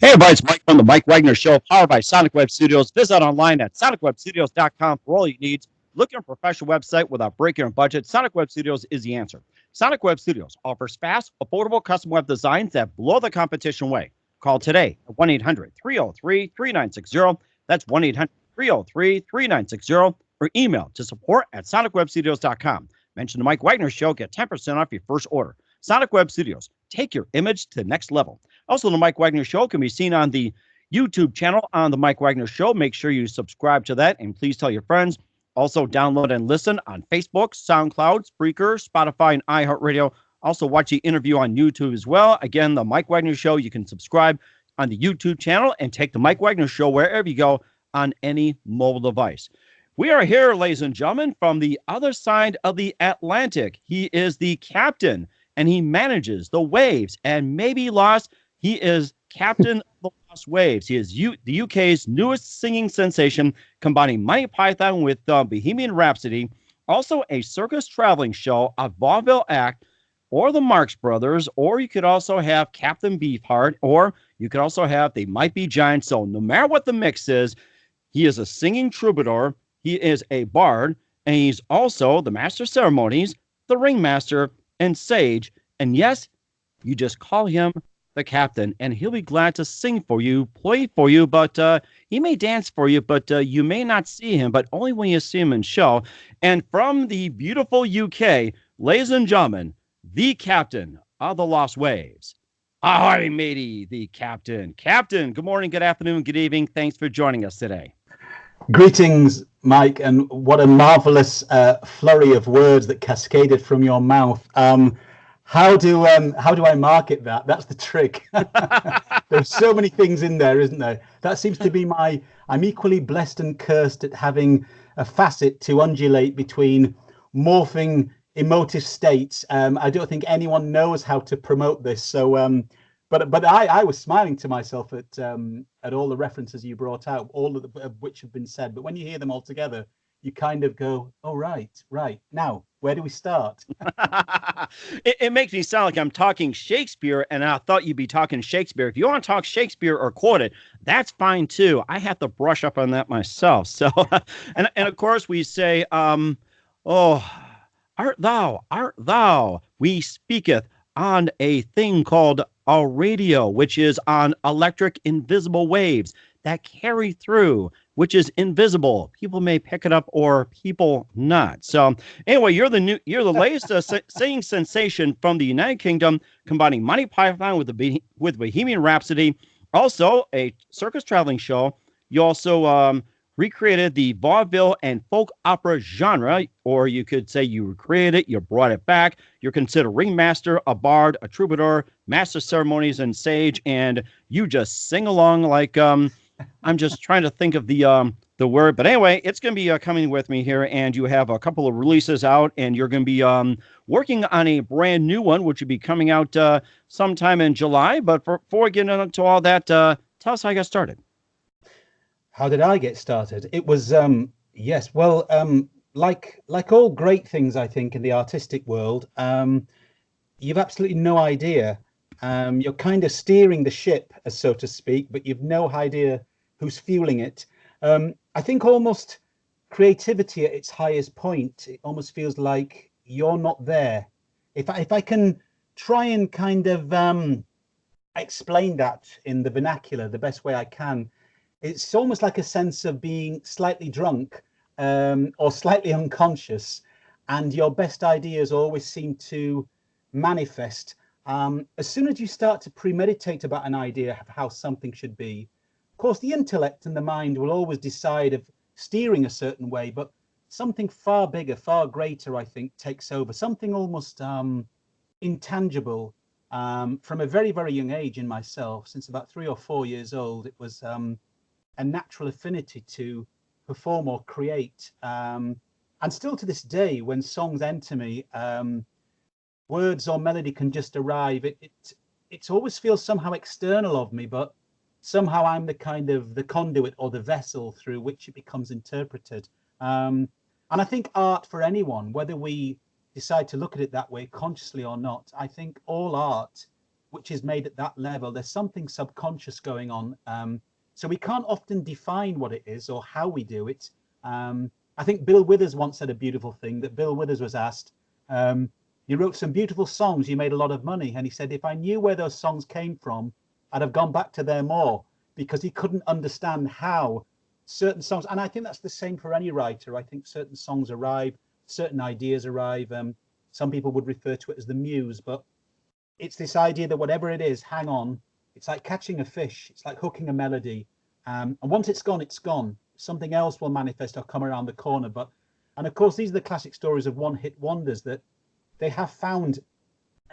Hey everybody, it's Mike from the Mike Wagner Show, powered by Sonic Web Studios. Visit online at sonicwebstudios.com for all your needs. Looking for a professional website without breaking your budget? Sonic Web Studios is the answer. Sonic Web Studios offers fast, affordable custom web designs that blow the competition away. Call today at 1-800-303-3960. That's 1-800-303-3960. Or email to support at sonicwebstudios.com. Mention the Mike Wagner Show, get 10% off your first order. Sonic Web Studios, take your image to the next level. Also, the Mike Wagner Show can be seen on the YouTube channel on the Mike Wagner Show. Make sure you subscribe to that, and please tell your friends. Also, download and listen on Facebook, SoundCloud, Spreaker, Spotify, and iHeartRadio. Also, watch the interview on YouTube as well. Again, the Mike Wagner Show, you can subscribe on the YouTube channel and take the Mike Wagner Show wherever you go on any mobile device. We are here, ladies and gentlemen, from the other side of the Atlantic. He is the captain, and he manages the Waves and maybe lost. He is captain of the Lost Waves. He is the UK's newest singing sensation, combining Monty Python with Bohemian Rhapsody, also a circus traveling show, a vaudeville act, or the Marx Brothers, or you could also have Captain Beefheart, or you could also have They Might Be Giants. So no matter what the mix is, he is a singing troubadour, he is a bard, and he's also the master of ceremonies, the ringmaster, and sage. And yes, you just call him the captain, and he'll be glad to sing for you, play for you, but he may dance for you, but you may not see him, but only when you see him in show. And from the beautiful UK, ladies and gentlemen, the captain of the Lost Waves. Ahoy, matey, the captain. Captain, good morning, good afternoon, good evening. Thanks for joining us today. Greetings, Mike, and what a marvelous flurry of words that cascaded from your mouth. How do I market that? That's the trick. There's so many things in there, isn't there? That seems to be I'm equally blessed and cursed at having a facet to undulate between morphing emotive states. I don't think anyone knows how to promote this. So, but I was smiling to myself at all the references you brought out, all of which have been said. But when you hear them all together, you kind of go, oh, right. Now, where do we start? It makes me sound like I'm talking Shakespeare, and I thought you'd be talking Shakespeare. If you want to talk Shakespeare or quote it, that's fine too. I have to brush up on that myself. So, and of course we say, oh, art thou, we speaketh on a thing called a radio, which is on electric invisible waves that carry through, which is invisible. People may pick it up or people not. So anyway, you're the latest singing sensation from the United Kingdom, combining Monty Python with Bohemian Rhapsody, also a circus traveling show. You also recreated the vaudeville and folk opera genre, or you could say you recreated it, you brought it back. You're considered ringmaster, a bard, a troubadour, master of ceremonies, and sage, and you just sing along like I'm just trying to think of the word, but anyway, it's going to be coming with me here, and you have a couple of releases out, and you're going to be working on a brand new one, which will be coming out sometime in July. But before we get into all that, tell us how you got started. How did I get started? It was yes, well, like all great things, I think, in the artistic world, you've absolutely no idea. You're kind of steering the ship, so to speak, but you've no idea who's fueling it. I think almost creativity at its highest point, it almost feels like you're not there. If I can try and kind of explain that in the vernacular the best way I can, it's almost like a sense of being slightly drunk or slightly unconscious, and your best ideas always seem to manifest. As soon as you start to premeditate about an idea of how something should be, of course, the intellect and the mind will always decide of steering a certain way, but something far bigger, far greater, I think, takes over. Something almost intangible. From a very, very young age in myself, since about 3 or 4 years old, it was a natural affinity to perform or create. And still to this day, when songs enter me, words or melody can just arrive. It always feels somehow external of me, but somehow I'm the kind of the conduit or the vessel through which it becomes interpreted. And I think art for anyone, whether we decide to look at it that way consciously or not, I think all art, which is made at that level, there's something subconscious going on. So we can't often define what it is or how we do it. I think Bill Withers once said a beautiful thing, that Bill Withers was asked, you wrote some beautiful songs, you made a lot of money. And he said, if I knew where those songs came from, I'd have gone back to them more, because he couldn't understand how certain songs, and I think that's the same for any writer. I think certain songs arrive, certain ideas arrive. Some people would refer to it as the muse, but it's this idea that whatever it is, hang on. It's like catching a fish. It's like hooking a melody. And once it's gone, it's gone. Something else will manifest or come around the corner. And of course, these are the classic stories of one-hit wonders, that they have found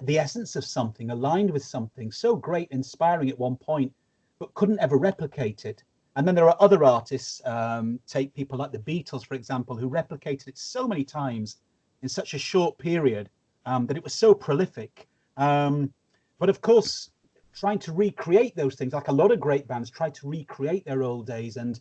the essence of something, aligned with something so great, inspiring at one point, but couldn't ever replicate it. And then there are other artists, take people like the Beatles, for example, who replicated it so many times in such a short period that it was so prolific. But of course, trying to recreate those things, like a lot of great bands try to recreate their old days, and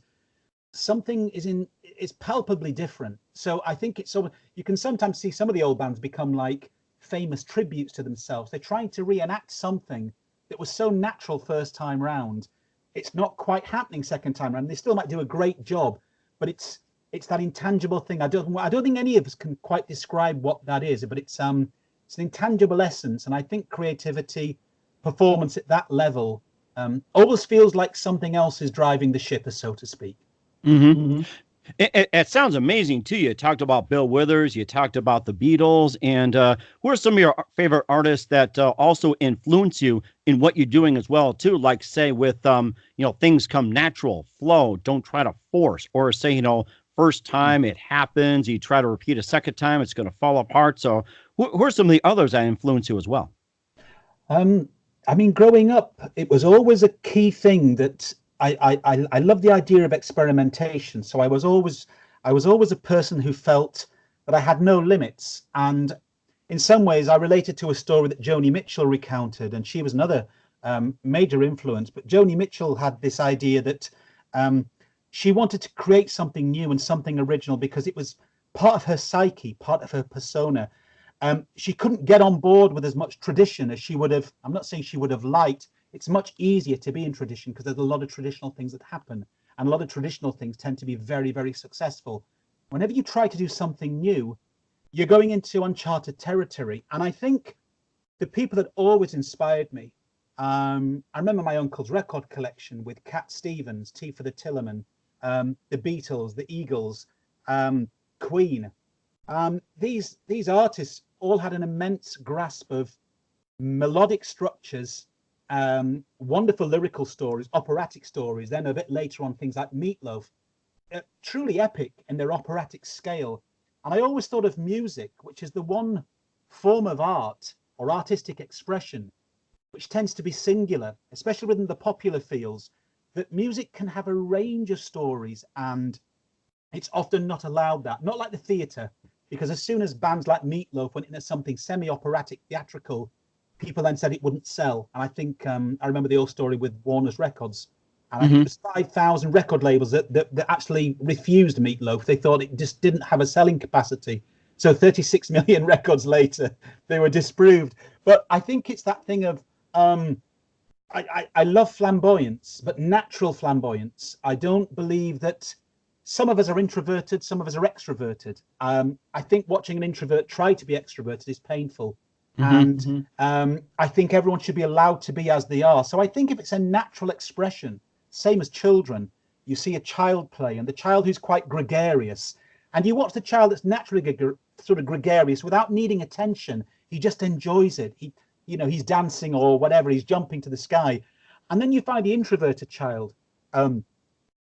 something is palpably different. So I think it's so, you can sometimes see some of the old bands become like famous tributes to themselves. They're trying to reenact something that was so natural first time round. It's not quite happening second time around. They still might do a great job, but it's that intangible thing. I don't think any of us can quite describe what that is, but it's an intangible essence. And I think creativity, performance at that level, always feels like something else is driving the ship, so to speak. Mm-hmm. It sounds amazing too. You talked about Bill Withers, you talked about the Beatles, and who are some of your favorite artists that also influence you in what you're doing as well too? Like say with things come natural, flow, don't try to force, or say first time it happens, you try to repeat a second time, it's going to fall apart. So who are some of the others that influence you as well? I mean, growing up, it was always a key thing that I love the idea of experimentation. So I was always a person who felt that I had no limits. And in some ways, I related to a story that Joni Mitchell recounted, and she was another major influence. But Joni Mitchell had this idea that she wanted to create something new and something original because it was part of her psyche, part of her persona. She couldn't get on board with as much tradition as she would have. I'm not saying she would have liked. It's much easier to be in tradition because there's a lot of traditional things that happen, and a lot of traditional things tend to be very, very successful. Whenever you try to do something new, you're going into uncharted territory. And I think the people that always inspired me, I remember my uncle's record collection with Cat Stevens, Tea for the Tillerman, the Beatles, the Eagles, Queen. These artists all had an immense grasp of melodic structures, wonderful lyrical stories, operatic stories, then a bit later on things like Meatloaf, truly epic in their operatic scale. And I always thought of music, which is the one form of art or artistic expression which tends to be singular, especially within the popular fields, that music can have a range of stories, and it's often not allowed that, not like the theatre, because as soon as bands like Meatloaf went into something semi-operatic, theatrical, people then said it wouldn't sell. And I think I remember the old story with Warner's Records, and I think it was 5,000 record labels that actually refused Meatloaf. They thought it just didn't have a selling capacity. So 36 million records later, they were disproved. But I think it's that thing of I love flamboyance, but natural flamboyance. I don't believe that some of us are introverted, some of us are extroverted. I think watching an introvert try to be extroverted is painful. And I think everyone should be allowed to be as they are. So I think if it's a natural expression, same as children, you see a child play, and the child who's quite gregarious, and you watch the child that's naturally sort of gregarious without needing attention, he just enjoys it. He's dancing or whatever, he's jumping to the sky. And then you find the introverted child, and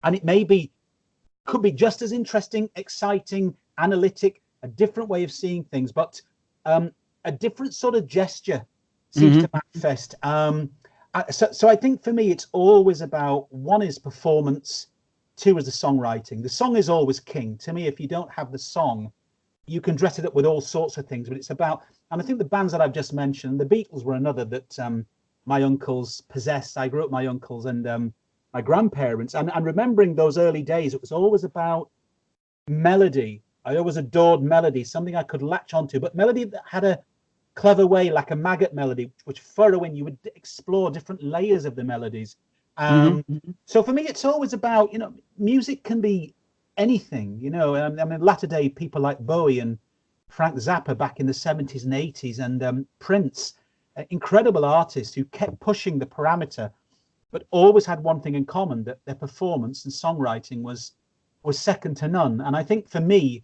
it could be just as interesting, exciting, analytic, a different way of seeing things, but a different sort of gesture seems to manifest. So I think for me, it's always about, one is performance, two is the songwriting. The song is always king. To me, if you don't have the song, you can dress it up with all sorts of things, but it's about, and I think the bands that I've just mentioned, the Beatles were another that my uncles possessed. I grew up with my uncles and my grandparents, and remembering those early days, it was always about melody. I always adored melody, something I could latch onto, but melody that had a clever way, like a maggot melody, which furrow in, you would explore different layers of the melodies. So for me, it's always about, music can be anything, I mean, latter day people like Bowie and Frank Zappa back in the 70s and 80s, and Prince, incredible artists who kept pushing the parameter, but always had one thing in common, that their performance and songwriting was second to none. And I think for me,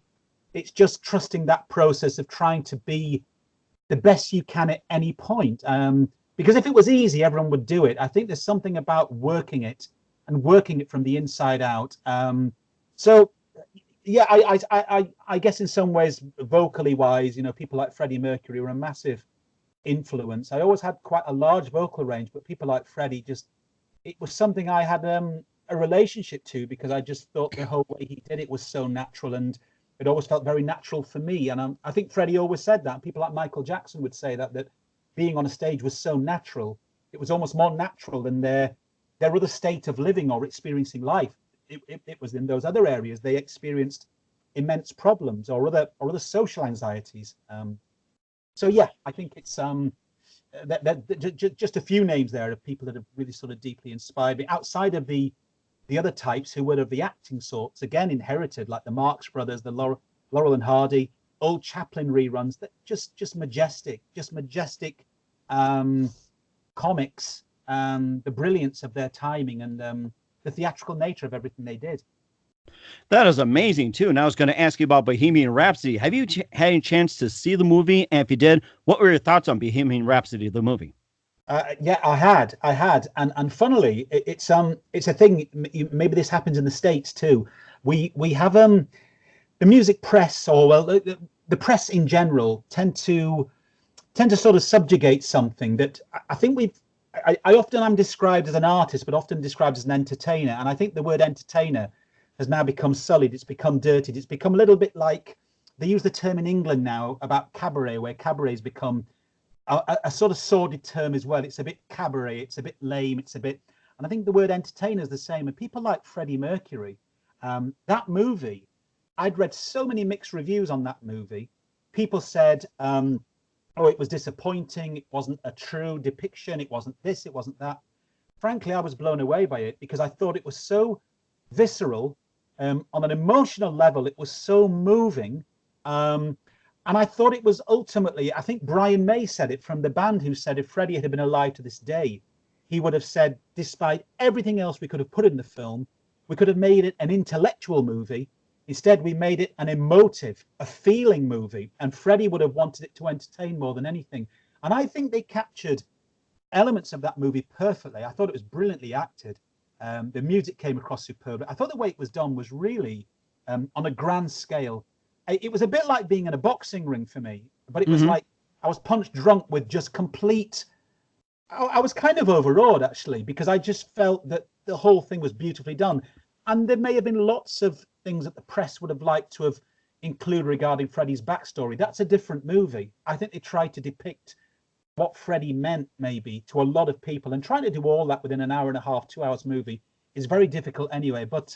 it's just trusting that process of trying to be the best you can at any point. Because if it was easy, everyone would do it. I think there's something about working it from the inside out. So yeah, I guess in some ways, vocally wise, people like Freddie Mercury were a massive influence. I always had quite a large vocal range, but people like Freddie, it was something I had a relationship to, because I just thought the whole way he did it was so natural, and it always felt very natural for me. And I think Freddie always said that. People like Michael Jackson would say that being on a stage was so natural. It was almost more natural than their other state of living or experiencing life. It was in those other areas they experienced immense problems or other social anxieties. So yeah, I think it's just a few names there of people that have really sort of deeply inspired me, outside of the other types who were of the acting sorts, again inherited, like the Marx Brothers, the Laurel and Hardy, old Chaplin reruns, that just majestic comics, the brilliance of their timing, and the theatrical nature of everything they did. That is amazing too. And I was going to ask you about Bohemian Rhapsody. Have you had a chance to see the movie? And if you did, what were your thoughts on Bohemian Rhapsody, the movie? Yeah, I had, and funnily, it's a thing. Maybe this happens in the States too. We have the music press, or well, the press in general tend to sort of subjugate something that I think I often am described as an artist, but often described as an entertainer. And I think the word entertainer has now become sullied. It's become dirtied. It's become a little bit like they use the term in England now about cabaret, where cabaret has become a sort of sordid term as well. It's a bit cabaret, it's a bit lame, and I think the word entertainer is the same. And people like Freddie Mercury, that movie, I'd read so many mixed reviews on that movie. People said, oh, it was disappointing, it wasn't a true depiction, it wasn't this, it wasn't that. Frankly, I was blown away by it, because I thought it was so visceral, on an emotional level, it was so moving. And I thought it was ultimately, I think Brian May said it from the band, who said if Freddie had been alive to this day, he would have said, despite everything else we could have put in the film, we could have made it an intellectual movie. Instead, we made it an emotive, a feeling movie. And Freddie would have wanted it to entertain more than anything. And I think they captured elements of that movie perfectly. I thought it was brilliantly acted. The music came across superbly. I thought the way it was done was really on a grand scale. It was a bit like being in a boxing ring for me, but it was like I was punch drunk with just complete. I was kind of overawed, actually, because I just felt that the whole thing was beautifully done. And there may have been lots of things that the press would have liked to have included regarding Freddie's backstory. That's a different movie. I think they tried to depict what Freddie meant maybe to a lot of people, and trying to do all that within an hour and a half, 2 hours movie is very difficult anyway. But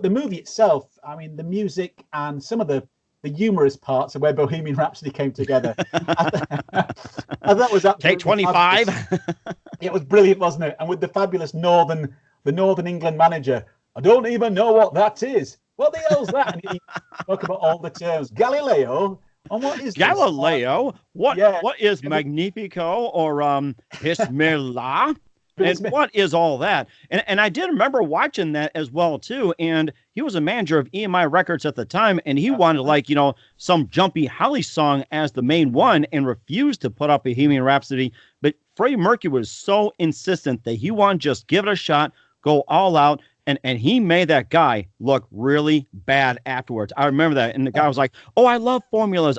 the movie itself, I mean, the music and some of the humorous parts of where Bohemian Rhapsody came together, I thought was absolutely Take 25. It was brilliant, wasn't it? And with the fabulous Northern England manager, I don't even know what that is. What the hell's that? And he spoke about all the terms. Galileo. And what is Galileo? This? What is Magnifico or Bismillah? And what is all that? And I did remember watching that as well too. And he was a manager of EMI Records at the time, and he wanted some jumpy Holly song as the main one, and refused to put up Bohemian Rhapsody. But Freddie Mercury was so insistent that he wanted to just give it a shot, go all out. And he made that guy look really bad afterwards. I remember that. And the guy was like, oh, I love formulas.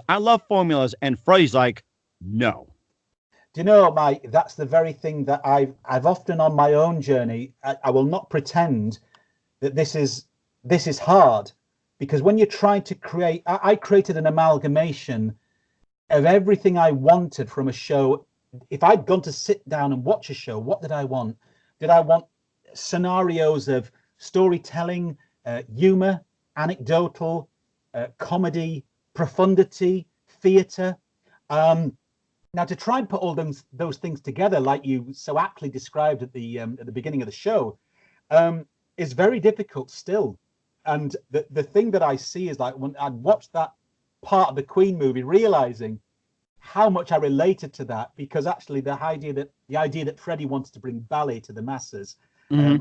And Freddie's like, no. Do you know, Mike, that's the very thing that I've often on my own journey, I will not pretend that this is hard, because when you're trying to create, I created an amalgamation of everything I wanted from a show. If I'd gone to sit down and watch a show, what did I want? Did I want scenarios of storytelling, humor, anecdotal, comedy, profundity, theater? Now, to try and put all those things together, like you so aptly described at the beginning of the show, is very difficult still. And the thing that I see is, like, when I'd watched that part of the Queen movie, realizing how much I related to that, because actually the idea that Freddie wanted to bring ballet to the masses,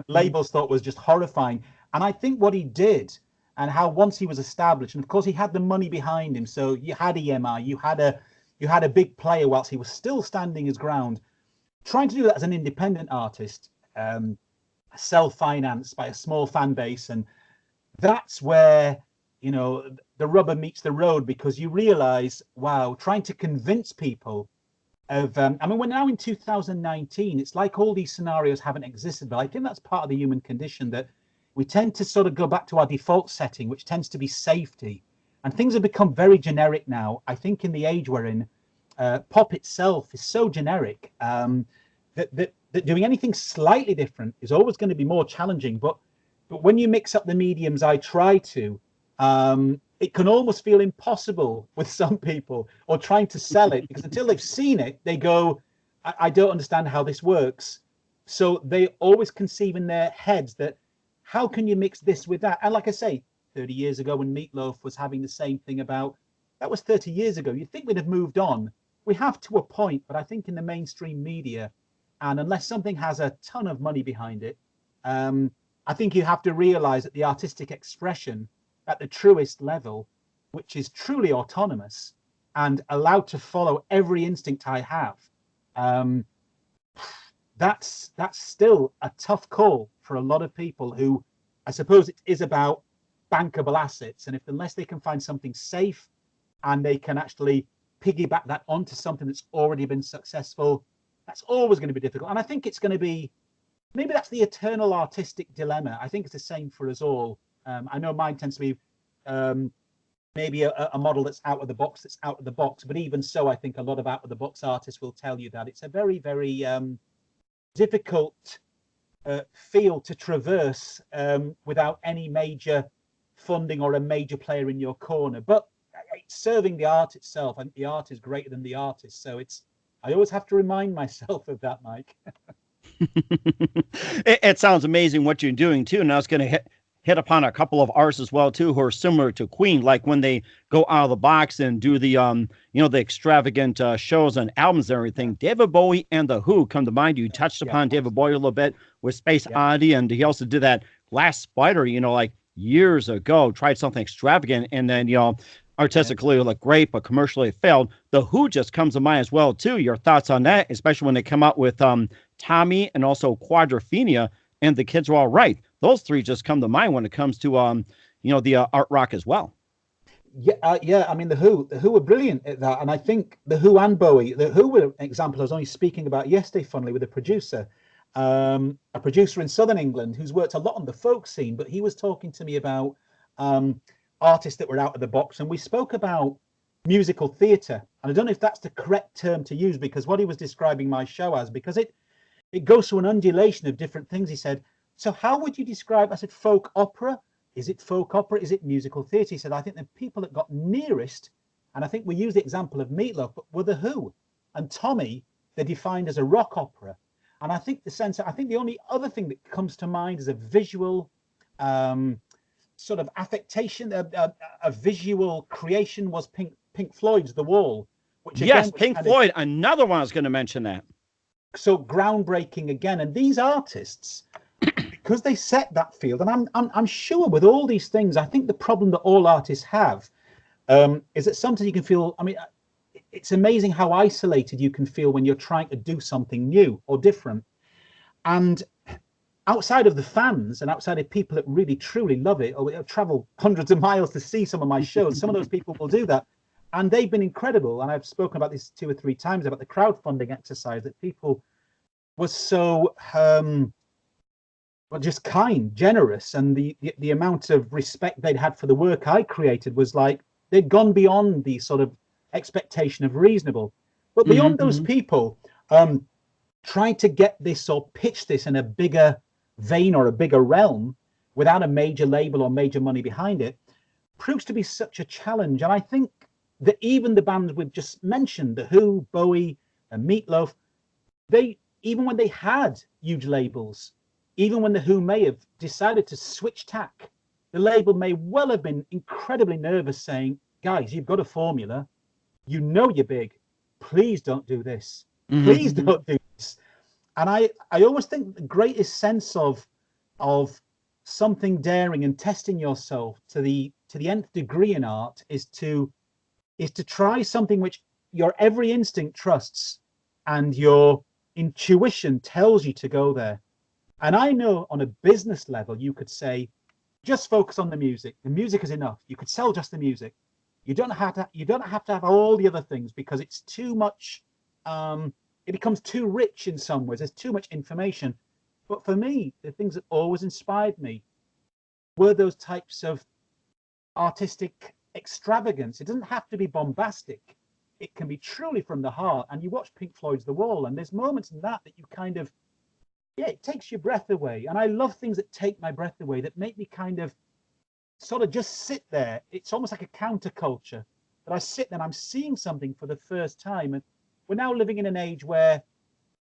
labels thought was just horrifying. And I think what he did, and how once he was established, and of course he had the money behind him, so you had EMI, you had a big player whilst he was still standing his ground, trying to do that as an independent artist, self-financed by a small fan base. And that's where, you know, the rubber meets the road, because you realize, wow, trying to convince people of, I mean, we're now in 2019. It's like all these scenarios haven't existed, but I think that's part of the human condition, that we tend to sort of go back to our default setting, which tends to be safety. And things have become very generic now. I think in the age we're in, pop itself is so generic that doing anything slightly different is always going to be more challenging. But when you mix up the mediums, I try to, it can almost feel impossible with some people, or trying to sell it, because until they've seen it, they go, I don't understand how this works. So they always conceive in their heads that, how can you mix this with that? And like I say, 30 years ago when Meatloaf was having the same thing about, that was 30 years ago. You'd think we'd have moved on. We have to a point, but I think in the mainstream media, and unless something has a ton of money behind it, I think you have to realize that the artistic expression at the truest level, which is truly autonomous and allowed to follow every instinct I have, that's still a tough call for a lot of people who, I suppose it is about bankable assets. And unless they can find something safe and they can actually piggyback that onto something that's already been successful, that's always going to be difficult. And I think it's going to be, maybe that's the eternal artistic dilemma. I think it's the same for us all. I know mine tends to be maybe a model that's out of the box, but even so, I think a lot of out of the box artists will tell you that it's a very, very difficult field to traverse without any major funding or a major player in your corner. But it's serving the art itself, and the art is greater than the artist. So I always have to remind myself of that, Mike. It sounds amazing what you're doing too. And I was going to hit upon a couple of artists as well too, who are similar to Queen, like when they go out of the box and do the the extravagant shows and albums and everything. David Bowie and the Who come to mind. You touched upon David Bowie a little bit with Space Oddity, and he also did that Glass Spider, like years ago, tried something extravagant, and then artistically looked great, but commercially it failed. The Who just comes to mind as well too. Your thoughts on that, especially when they come out with Tommy and also Quadrophenia and The Kids Are All Right. Those three just come to mind when it comes to the art rock as well. Yeah. I mean, the Who were brilliant at that, and I think the Who and Bowie. The Who were an example I was only speaking about yesterday, funnily, with a producer in Southern England who's worked a lot on the folk scene. But he was talking to me about artists that were out of the box, and we spoke about musical theatre. And I don't know if that's the correct term to use, because what he was describing my show as, because it goes through an undulation of different things. He said, so how would you describe? I said, folk opera. Is it folk opera? Is it musical theatre? He said, I think the people that got nearest, and I think we use the example of Meatloaf, but were the Who. And Tommy, they defined as a rock opera. And I think the only other thing that comes to mind is a visual sort of affectation, a visual creation was Pink Floyd's The Wall. Which yes, Pink Floyd, another one I was going to mention that. So groundbreaking again. And these artists, because they set that field, and I'm sure with all these things, I think the problem that all artists have is that sometimes you can feel, I mean, it's amazing how isolated you can feel when you're trying to do something new or different. And outside of the fans and outside of people that really truly love it, or travel hundreds of miles to see some of my shows, some of those people will do that. And they've been incredible. And I've spoken about this 2 or 3 times about the crowdfunding exercise, that people were so just kind, generous, and the amount of respect they'd had for the work I created was like they'd gone beyond the sort of expectation of reasonable. But beyond those people, trying to get this or pitch this in a bigger vein or a bigger realm without a major label or major money behind it proves to be such a challenge. And I think that even the bands we've just mentioned, the Who, Bowie, and Meatloaf, they, even when they had huge labels, even when the Who may have decided to switch tack, the label may well have been incredibly nervous, saying, guys, you've got a formula. You know you're big. Please don't do this. Please don't do this. And I always think the greatest sense of something daring and testing yourself to the nth degree in art is to try something which your every instinct trusts and your intuition tells you to go there. And I know on a business level, you could say, just focus on the music. The music is enough. You could sell just the music. You don't have to have all the other things, because it's too much. It becomes too rich in some ways. There's too much information. But for me, the things that always inspired me were those types of artistic extravagance. It doesn't have to be bombastic. It can be truly from the heart. And you watch Pink Floyd's The Wall, and there's moments in that you kind of, it takes your breath away. And I love things that take my breath away, that make me kind of sort of just sit there. It's almost like a counterculture that I sit there and I'm seeing something for the first time. And we're now living in an age where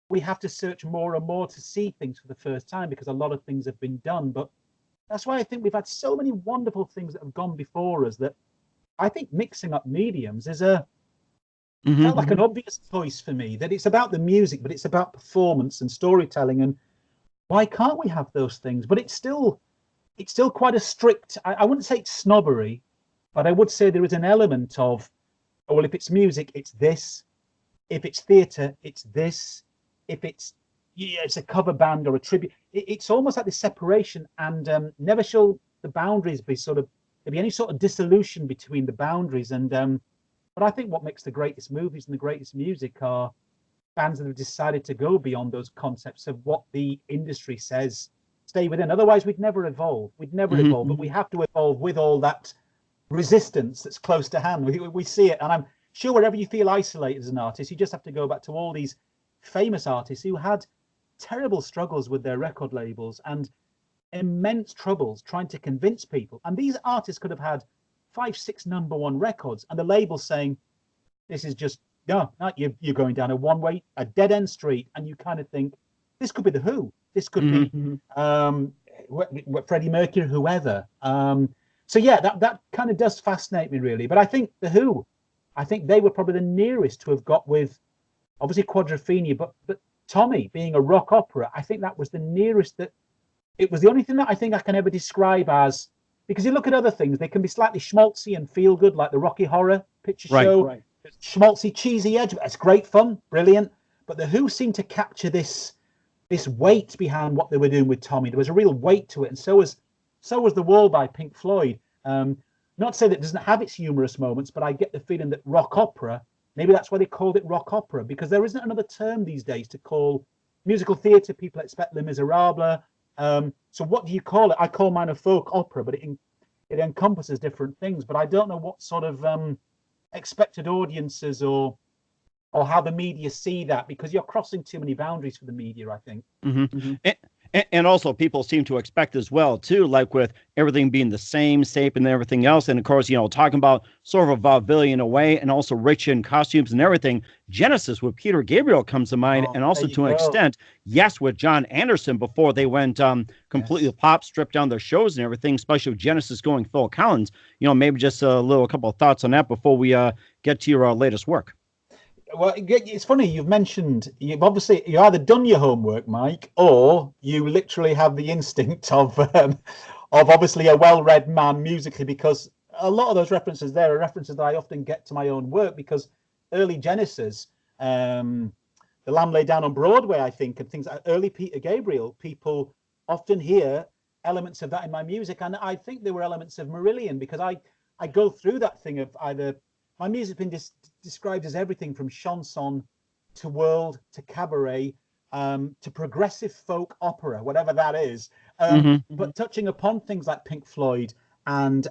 we have to search more and more to see things for the first time, because a lot of things have been done. But that's why I think we've had so many wonderful things that have gone before us, that I think mixing up mediums is felt like an obvious choice for me, that it's about the music, but it's about performance and storytelling. And why can't we have those things? But it's still quite a strict, I wouldn't say it's snobbery, but I would say there is an element of, oh, well, if it's music, it's this. If it's theatre, it's this. If it's a cover band or a tribute, it's almost like this separation, and never shall the boundaries be there'll be any sort of dissolution between the boundaries. And but I think what makes the greatest movies and the greatest music are bands that have decided to go beyond those concepts of what the industry says stay within. Otherwise, we'd never evolve. But we have to evolve with all that resistance that's close to hand. We see it, and I'm sure wherever you feel isolated as an artist, you just have to go back to all these famous artists who had terrible struggles with their record labels and immense troubles trying to convince people. And these artists could have had 5-6 #1 records, and the label saying, this is just, no, you're going down a dead end street. And you kind of think, this could be the Who, this could be Freddie Mercury, whoever. So yeah, that kind of does fascinate me, really. But I think the Who, I think they were probably the nearest to have got with, obviously, Quadrophenia, but Tommy being a rock opera, I think that was the nearest. That it was the only thing that I think I can ever describe as, because you look at other things, they can be slightly schmaltzy and feel good, like the Rocky Horror Picture Show. Right. Schmaltzy, cheesy edge, but it's great fun, brilliant. But the Who seemed to capture this weight behind what they were doing with Tommy. There was a real weight to it, and so was The Wall by Pink Floyd. Not to say that it doesn't have its humorous moments, but I get the feeling that rock opera, maybe that's why they called it rock opera, because there isn't another term these days to call musical theatre. People expect Les Miserables. So what do you call it? I call mine a folk opera, but it encompasses different things. But I don't know what sort of expected audiences or how the media see that, because you're crossing too many boundaries for the media, I think. And also people seem to expect as well, too, like with everything being the same shape and everything else. And of course, talking about sort of a vaudevillian way, and also rich in costumes and everything. Genesis with Peter Gabriel comes to mind, and also to an extent, yes, with John Anderson before they went completely pop, stripped down their shows and everything, especially with Genesis going Phil Collins. Maybe just a couple of thoughts on that before we get to your latest work. Well, it's funny, you've you either done your homework, Mike, or you literally have the instinct of obviously a well-read man musically, because a lot of those references there are references that I often get to my own work, because early Genesis, The Lamb Lay Down on Broadway, I think, and things like early Peter Gabriel, people often hear elements of that in my music, and I think there were elements of Marillion, because I go through that thing of either my music has been described as everything from chanson to world to cabaret to progressive folk opera, whatever that is. But touching upon things like Pink Floyd and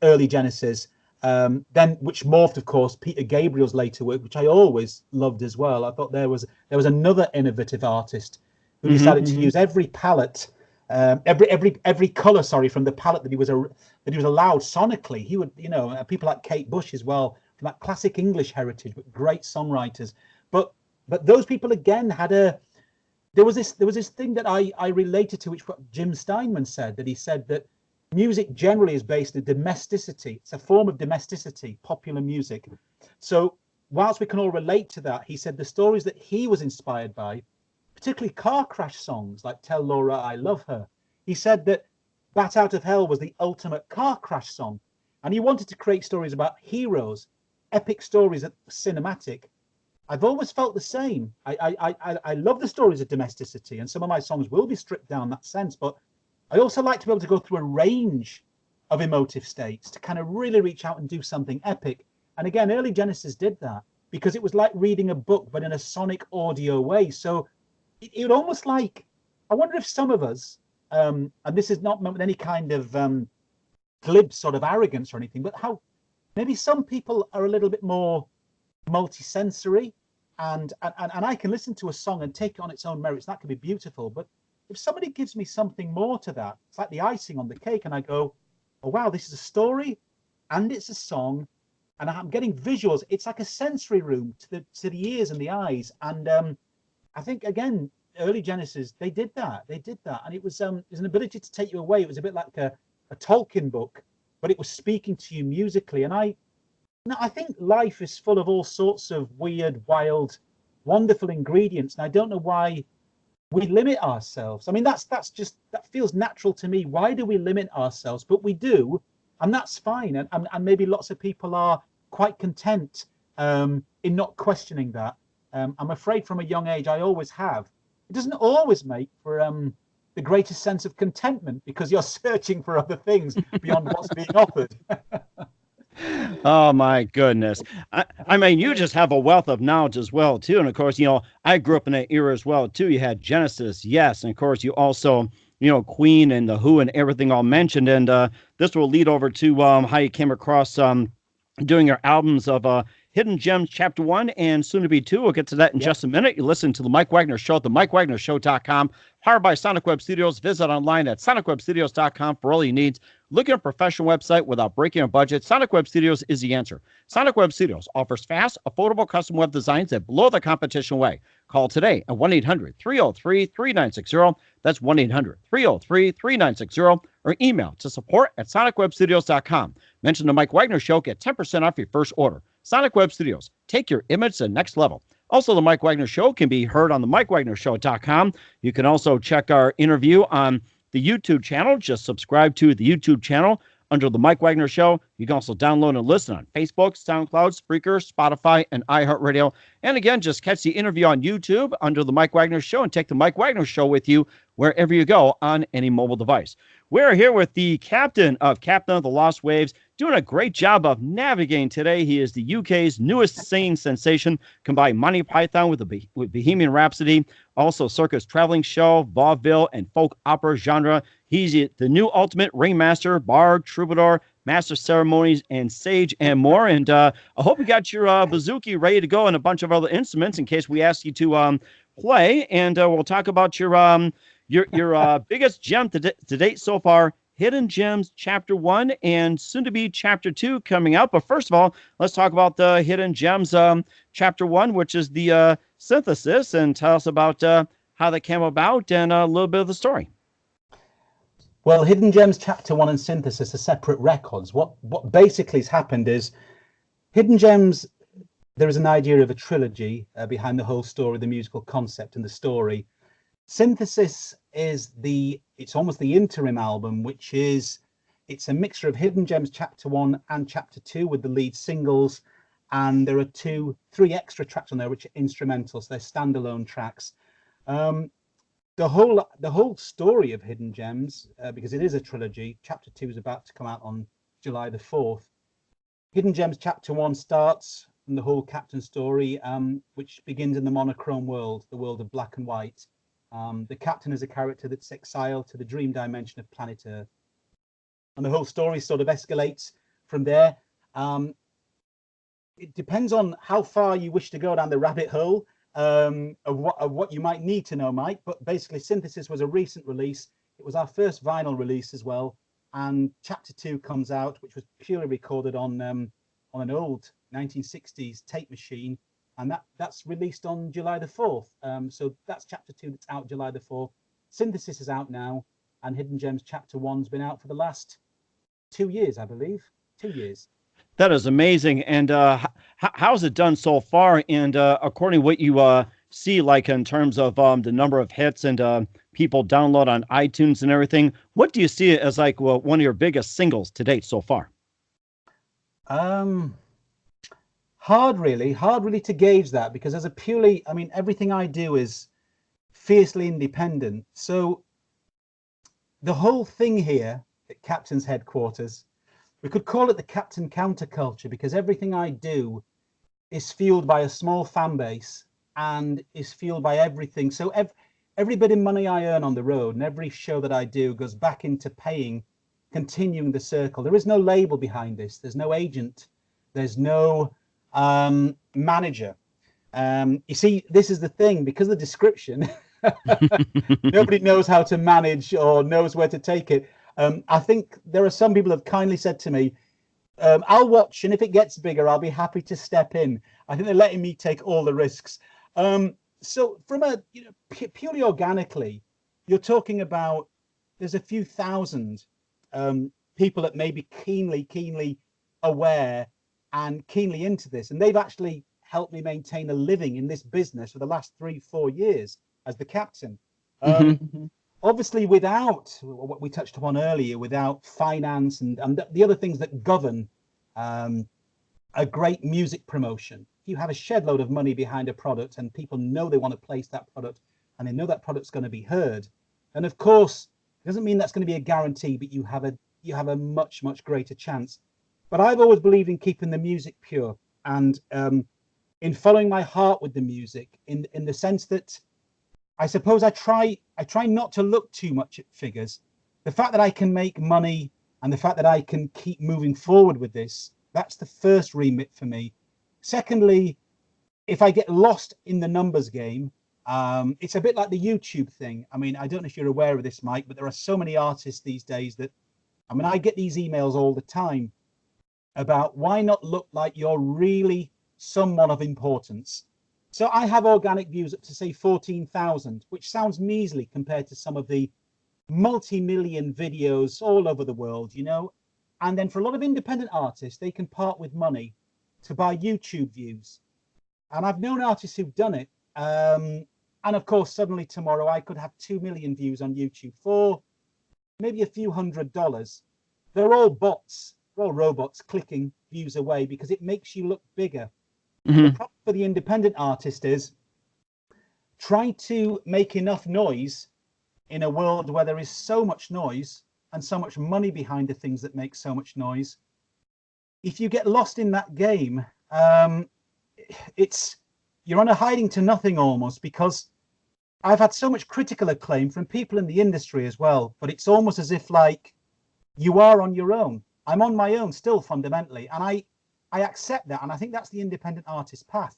early Genesis, then which morphed, of course, Peter Gabriel's later work, which I always loved as well. I thought there was another innovative artist who decided to use every palette, every color, from the palette that he was allowed sonically. He would, people like Kate Bush as well, from that classic English heritage, but great songwriters. But but those people again had a, there was this thing that I related to, which what Jim Steinman said, that he said that music generally is based on domesticity. It's a form of domesticity, popular music. So whilst we can all relate to that, he said the stories that he was inspired by, particularly car crash songs like Tell Laura I Love Her. He said that Bat Out of Hell was the ultimate car crash song. And he wanted to create stories about heroes, epic stories that were cinematic. I've always felt the same. I love the stories of domesticity, and some of my songs will be stripped down in that sense, but I also like to be able to go through a range of emotive states to kind of really reach out and do something epic. And again, early Genesis did that because it was like reading a book, but in a sonic audio way. So it almost like, I wonder if some of us, and this is not meant with any kind of glib sort of arrogance or anything, but how maybe some people are a little bit more multi-sensory, and I can listen to a song and take it on its own merits. That can be beautiful, but if somebody gives me something more to that, it's like the icing on the cake, and I go, oh wow, this is a story and it's a song, and I'm getting visuals. It's like a sensory room to the ears and the eyes. And I think again, early Genesis, they did that, and it was an ability to take you away. It was a bit like a Tolkien book, but it was speaking to you musically. And I think life is full of all sorts of weird, wild, wonderful ingredients, and I don't know why we limit ourselves. I mean, that feels natural to me. Why do we limit ourselves? But we do, and that's fine. And maybe lots of people are quite content in not questioning that. I'm afraid from a young age, I always have. It doesn't always make for the greatest sense of contentment, because you're searching for other things beyond what's being offered. Oh my goodness. I mean, you just have a wealth of knowledge as well, too. And of course, I grew up in that era as well, too. You had Genesis, yes. And of course, you also, Queen and The Who and everything all mentioned. And this will lead over to how you came across doing your albums of Hidden Gems Chapter 1 and soon to be 2. We'll get to that in just a minute. You listen to The Mike Wagner Show at themikewagnershow.com. Powered by Sonic Web Studios. Visit online at sonicwebstudios.com for all your needs. Look at a professional website without breaking a budget. Sonic Web Studios is the answer. Sonic Web Studios offers fast, affordable custom web designs that blow the competition away. Call today at 1-800-303-3960. That's 1-800-303-3960. Or email to support@sonicwebstudios.com. Mention the Mike Wagner Show. Get 10% off your first order. Sonic Web Studios. Take your image to the next level. Also, the Mike Wagner Show can be heard on the MikeWagnerShow.com. You can also check our interview on the YouTube channel. Just subscribe to the YouTube channel under the Mike Wagner Show. You can also download and listen on Facebook, SoundCloud, Spreaker, Spotify, and iHeartRadio. And again, just catch the interview on YouTube under the Mike Wagner Show and take the Mike Wagner Show with you wherever you go on any mobile device. We're here with the Captain of the Lost Waves, doing a great job of navigating today. He is the UK's newest singing sensation, combined Monty Python with Bohemian Rhapsody, also circus traveling show, vaudeville, and folk opera genre. He's the new ultimate ringmaster, bard, troubadour, master ceremonies, and sage, and more. And I hope you got your bouzouki ready to go and a bunch of other instruments in case we ask you to play. And we'll talk about your biggest gem to date so far, Hidden Gems Chapter 1 and soon to be Chapter 2 coming out. But first of all, let's talk about the Hidden Gems Chapter 1, which is the synthesis, and tell us about how that came about and a little bit of the story. Well, Hidden Gems Chapter 1 and Synthesis are separate records. What basically has happened is Hidden Gems, there is an idea of a trilogy behind the whole story, the musical concept and the story. Synthesis is it's almost the interim album, which it's a mixture of Hidden Gems Chapter 1 and Chapter 2 with the lead singles, and there are 3 extra tracks on there which are instrumental, so they're standalone tracks. The whole story of Hidden Gems, because it is a trilogy, Chapter 2 is about to come out on July the 4th. Hidden Gems Chapter 1 starts from the whole Captain story, which begins in the monochrome world, the world of black and white. The Captain is a character that's exiled to the dream dimension of planet Earth. And the whole story sort of escalates from there. It depends on how far you wish to go down the rabbit hole of what you might need to know, Mike. But basically, Synthesis was a recent release. It was our first vinyl release as well. And Chapter 2 comes out, which was purely recorded on an old 1960s tape machine. and that's released on July the 4th. So that's chapter 2 that's out July the 4th. Synthesis is out now, and Hidden Gems chapter 1's been out for the last 2 years, I believe. 2 years. That is amazing. And how's it done so far? And according to what you see, like in terms of the number of hits and people download on iTunes and everything, what do you see as like one of your biggest singles to date so far? Hard really to gauge that, because as a purely, I mean, everything I do is fiercely independent. So the whole thing here at Captain's headquarters, we could call it the Captain counterculture, because everything I do is fueled by a small fan base and is fueled by everything. So every bit of money I earn on the road and every show that I do goes back into continuing the circle. There is no label behind this. There's no agent. There's no manager. You see, this is the thing, because of the description, nobody knows how to manage or knows where to take it. I think there are some people who have kindly said to me, I'll watch, and if it gets bigger, I'll be happy to step in. I think they're letting me take all the risks. So from a, purely organically, you're talking about, there's a few thousand people that may be keenly aware and keenly into this. And they've actually helped me maintain a living in this business for the last 3-4 years as the captain. Obviously, without what we touched upon earlier, without finance and the other things that govern a great music promotion, if you have a shed load of money behind a product and people know they want to place that product and they know that product's going to be heard, and of course, it doesn't mean that's going to be a guarantee, but you have a much greater chance. But I've always believed in keeping the music pure and in following my heart with the music, in the sense that I suppose I try not to look too much at figures. The fact that I can make money and the fact that I can keep moving forward with this, that's the first remit for me. Secondly, if I get lost in the numbers game, it's a bit like the YouTube thing. I mean, I don't know if you're aware of this, Mike, but there are so many artists these days that, I mean, I get these emails all the time about why not look like you're really someone of importance. So I have organic views up to say 14,000, which sounds measly compared to some of the multi-million videos all over the world, and then for a lot of independent artists, they can part with money to buy YouTube views. And I've known artists who've done it. And of course, suddenly tomorrow I could have 2 million views on YouTube for maybe a few $100s. They're all bots, they're all robots clicking views away because it makes you look bigger. The problem for the independent artist is try to make enough noise in a world where there is so much noise and so much money behind the things that make so much noise. If you get lost in that game, you're on a hiding to nothing almost, because I've had so much critical acclaim from people in the industry as well, but it's almost as if like you are on your own. I'm on my own still fundamentally, and I accept that, and I think that's the independent artist path,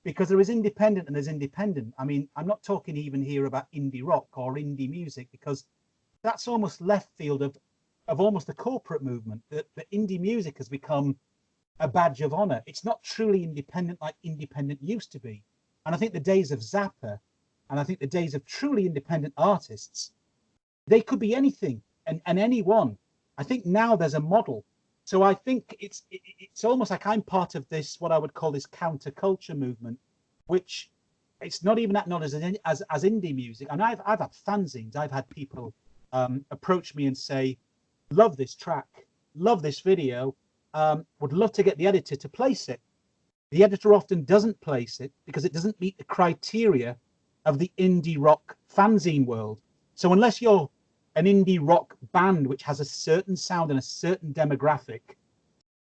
because there is independent and there's independent. I mean, I'm not talking even here about indie rock or indie music, because that's almost left field of almost the corporate movement. That indie music has become a badge of honor. It's not truly independent like independent used to be. And I think the days of Zappa, and I think the days of truly independent artists, they could be anything and anyone. I think now there's a model. So I think it's almost like I'm part of this, what I would call this counterculture movement, which it's not even acknowledged as indie music. And I've had fanzines. I've had people approach me and say, love this track, love this video, would love to get the editor to place it. The editor often doesn't place it because it doesn't meet the criteria of the indie rock fanzine world. So unless you're an indie rock band which has a certain sound and a certain demographic,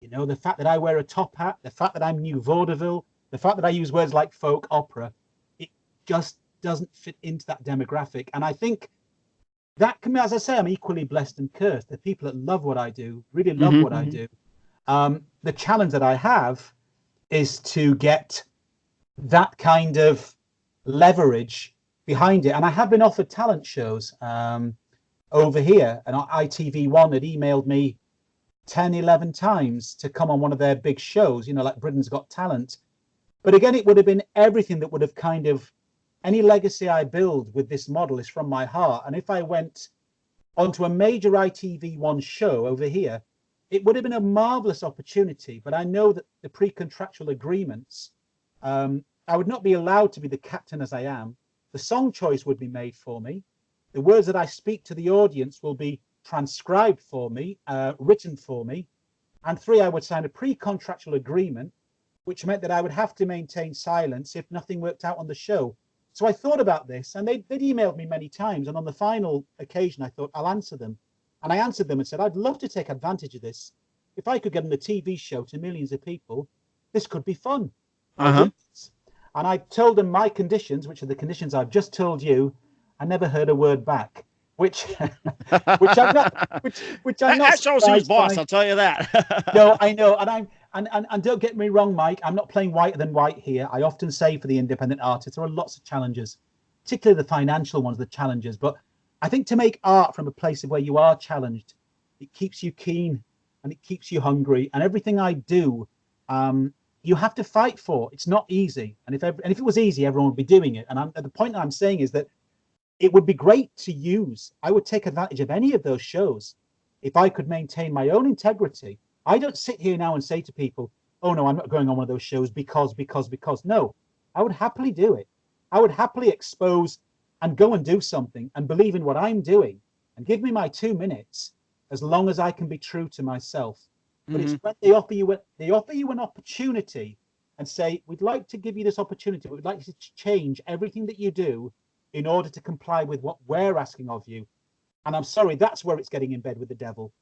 the fact that I wear a top hat, the fact that I'm new vaudeville, the fact that I use words like folk opera, it just doesn't fit into that demographic. And I think that can be, as I say, I'm equally blessed and cursed. The people that love what I do really love what I do. The challenge that I have is to get that kind of leverage behind it. And I have been offered talent shows over here, and ITV1 had emailed me 10, 11 times to come on one of their big shows, like Britain's Got Talent. But again, it would have been everything that would have kind of, any legacy I build with this model is from my heart. And if I went onto a major ITV1 show over here, it would have been a marvelous opportunity. But I know that the pre-contractual agreements, I would not be allowed to be the captain as I am. The song choice would be made for me. The words that I speak to the audience will be transcribed for me, written for me. And 3, I would sign a pre-contractual agreement, which meant that I would have to maintain silence if nothing worked out on the show. So I thought about this, and they'd emailed me many times. And on the final occasion, I thought, I'll answer them. And I answered them and said, I'd love to take advantage of this. If I could get on a TV show to millions of people, this could be fun. And I told them my conditions, which are the conditions I've just told you. I never heard a word back, which I'm not. Which I'm not. That shows who's boss. I'll tell you that. No, I know, and don't get me wrong, Mike. I'm not playing whiter than white here. I often say for the independent artists, there are lots of challenges, particularly the financial ones, the challenges. But I think to make art from a place of where you are challenged, it keeps you keen and it keeps you hungry. And everything I do, you have to fight for. It's not easy. And if it was easy, everyone would be doing it. And the point I'm saying is that it would be great to use. I would take advantage of any of those shows if I could maintain my own integrity. I don't sit here now and say to people, oh no, I'm not going on one of those shows because. No, I would happily do it. I would happily expose and go and do something and believe in what I'm doing and give me my 2 minutes as long as I can be true to myself. But it's when they offer you an opportunity and say, we'd like to give you this opportunity. We'd like to change everything that you do in order to comply with what we're asking of you. And I'm sorry, that's where it's getting in bed with the devil.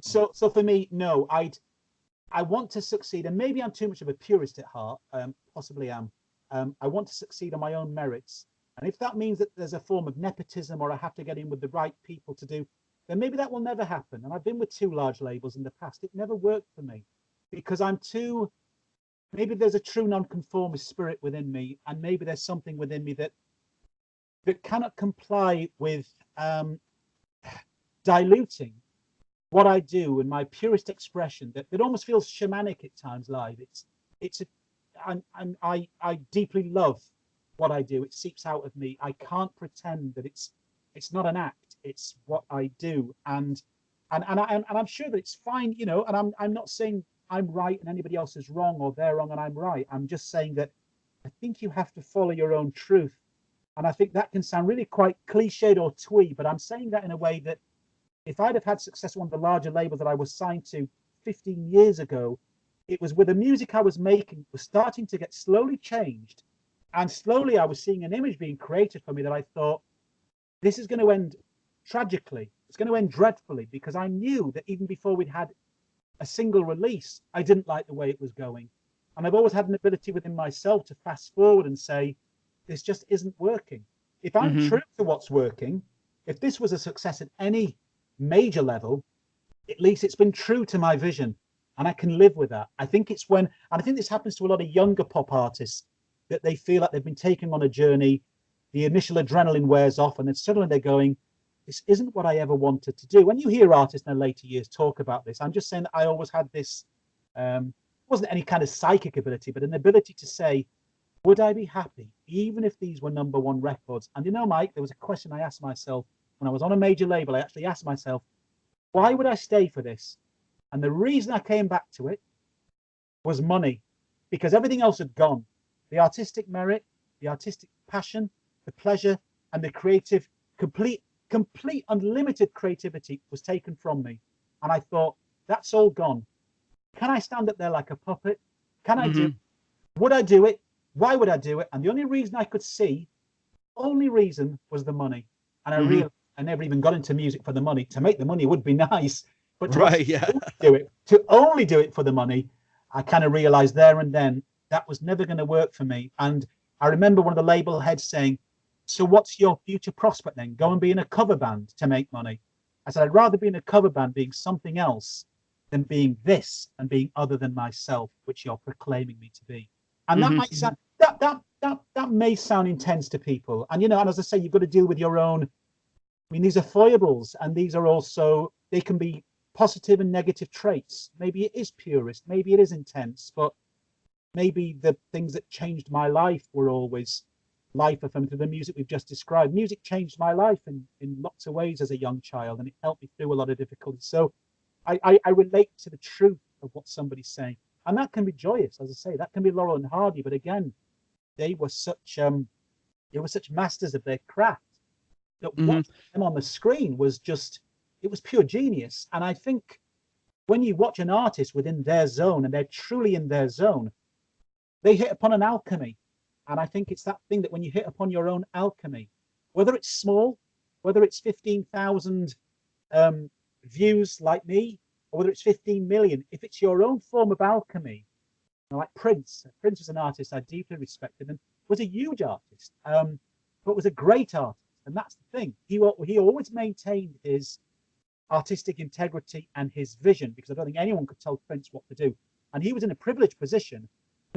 So for me, no, I want to succeed. And maybe I'm too much of a purist at heart, possibly am. I want to succeed on my own merits. And if that means that there's a form of nepotism or I have to get in with the right people to do, then maybe that will never happen. And I've been with 2 large labels in the past. It never worked for me because maybe there's a true nonconformist spirit within me. And maybe there's something within me that cannot comply with diluting what I do and my purest expression that almost feels shamanic at times live. I deeply love what I do. It seeps out of me. I can't pretend that it's not an act. It's what I do. And I'm sure that it's fine, you know, and I'm not saying I'm right and anybody else is wrong or they're wrong and I'm right. I'm just saying that I think you have to follow your own truth. And I think that can sound really quite cliched or twee, but I'm saying that in a way that if I'd have had success on one of the larger labels that I was signed to 15 years ago, it was with the music I was making was starting to get slowly changed. And slowly I was seeing an image being created for me that I thought, this is going to end tragically. It's going to end dreadfully, because I knew that even before we'd had a single release, I didn't like the way it was going. And I've always had an ability within myself to fast forward and say, this just isn't working. If I'm true to what's working, if this was a success at any major level, at least it's been true to my vision and I can live with that. I think it's when, and I think this happens to a lot of younger pop artists, that they feel like they've been taken on a journey, the initial adrenaline wears off, and then suddenly they're going, this isn't what I ever wanted to do. When you hear artists in their later years talk about this, I'm just saying that I always had this, wasn't any kind of psychic ability, but an ability to say, would I be happy even if these were #1 records? And you know, Mike, there was a question I asked myself when I was on a major label. I actually asked myself, why would I stay for this? And the reason I came back to it was money, because everything else had gone. The artistic merit, the artistic passion, the pleasure, and the creative, complete unlimited creativity was taken from me. And I thought, that's all gone. Can I stand up there like a puppet? Can I do? Would I do it? Why would I do it? And the only reason I could see, only reason, was the money. And I realized I never even got into music for the money. To make the money would be nice, but to only do it for the money, I kind of realized there and then that was never going to work for me. And I remember one of the label heads saying, so what's your future prospect then? Go and be in a cover band to make money. I said, I'd rather be in a cover band being something else than being this and being other than myself, which you're proclaiming me to be. And that might sound, that may sound intense to people. And, you know, and as I say, you've got to deal with your own, I mean, these are foibles, and these are also, they can be positive and negative traits. Maybe it is purist, maybe it is intense, but maybe the things that changed my life were always life affirming through the music we've just described. Music changed my life in lots of ways as a young child, and it helped me through a lot of difficulties. So I relate to the truth of what somebody's saying. And that can be joyous, as I say, that can be Laurel and Hardy. But again, they were such masters of their craft that watching them on the screen was just, it was pure genius. And I think when you watch an artist within their zone and they're truly in their zone, they hit upon an alchemy. And I think it's that thing that when you hit upon your own alchemy, whether it's small, whether it's 15,000 views like me, or whether it's 15 million, if it's your own form of alchemy, like Prince. Prince was an artist I deeply respected and was a huge artist, but was a great artist. And that's the thing. He always maintained his artistic integrity and his vision, because I don't think anyone could tell Prince what to do. And he was in a privileged position,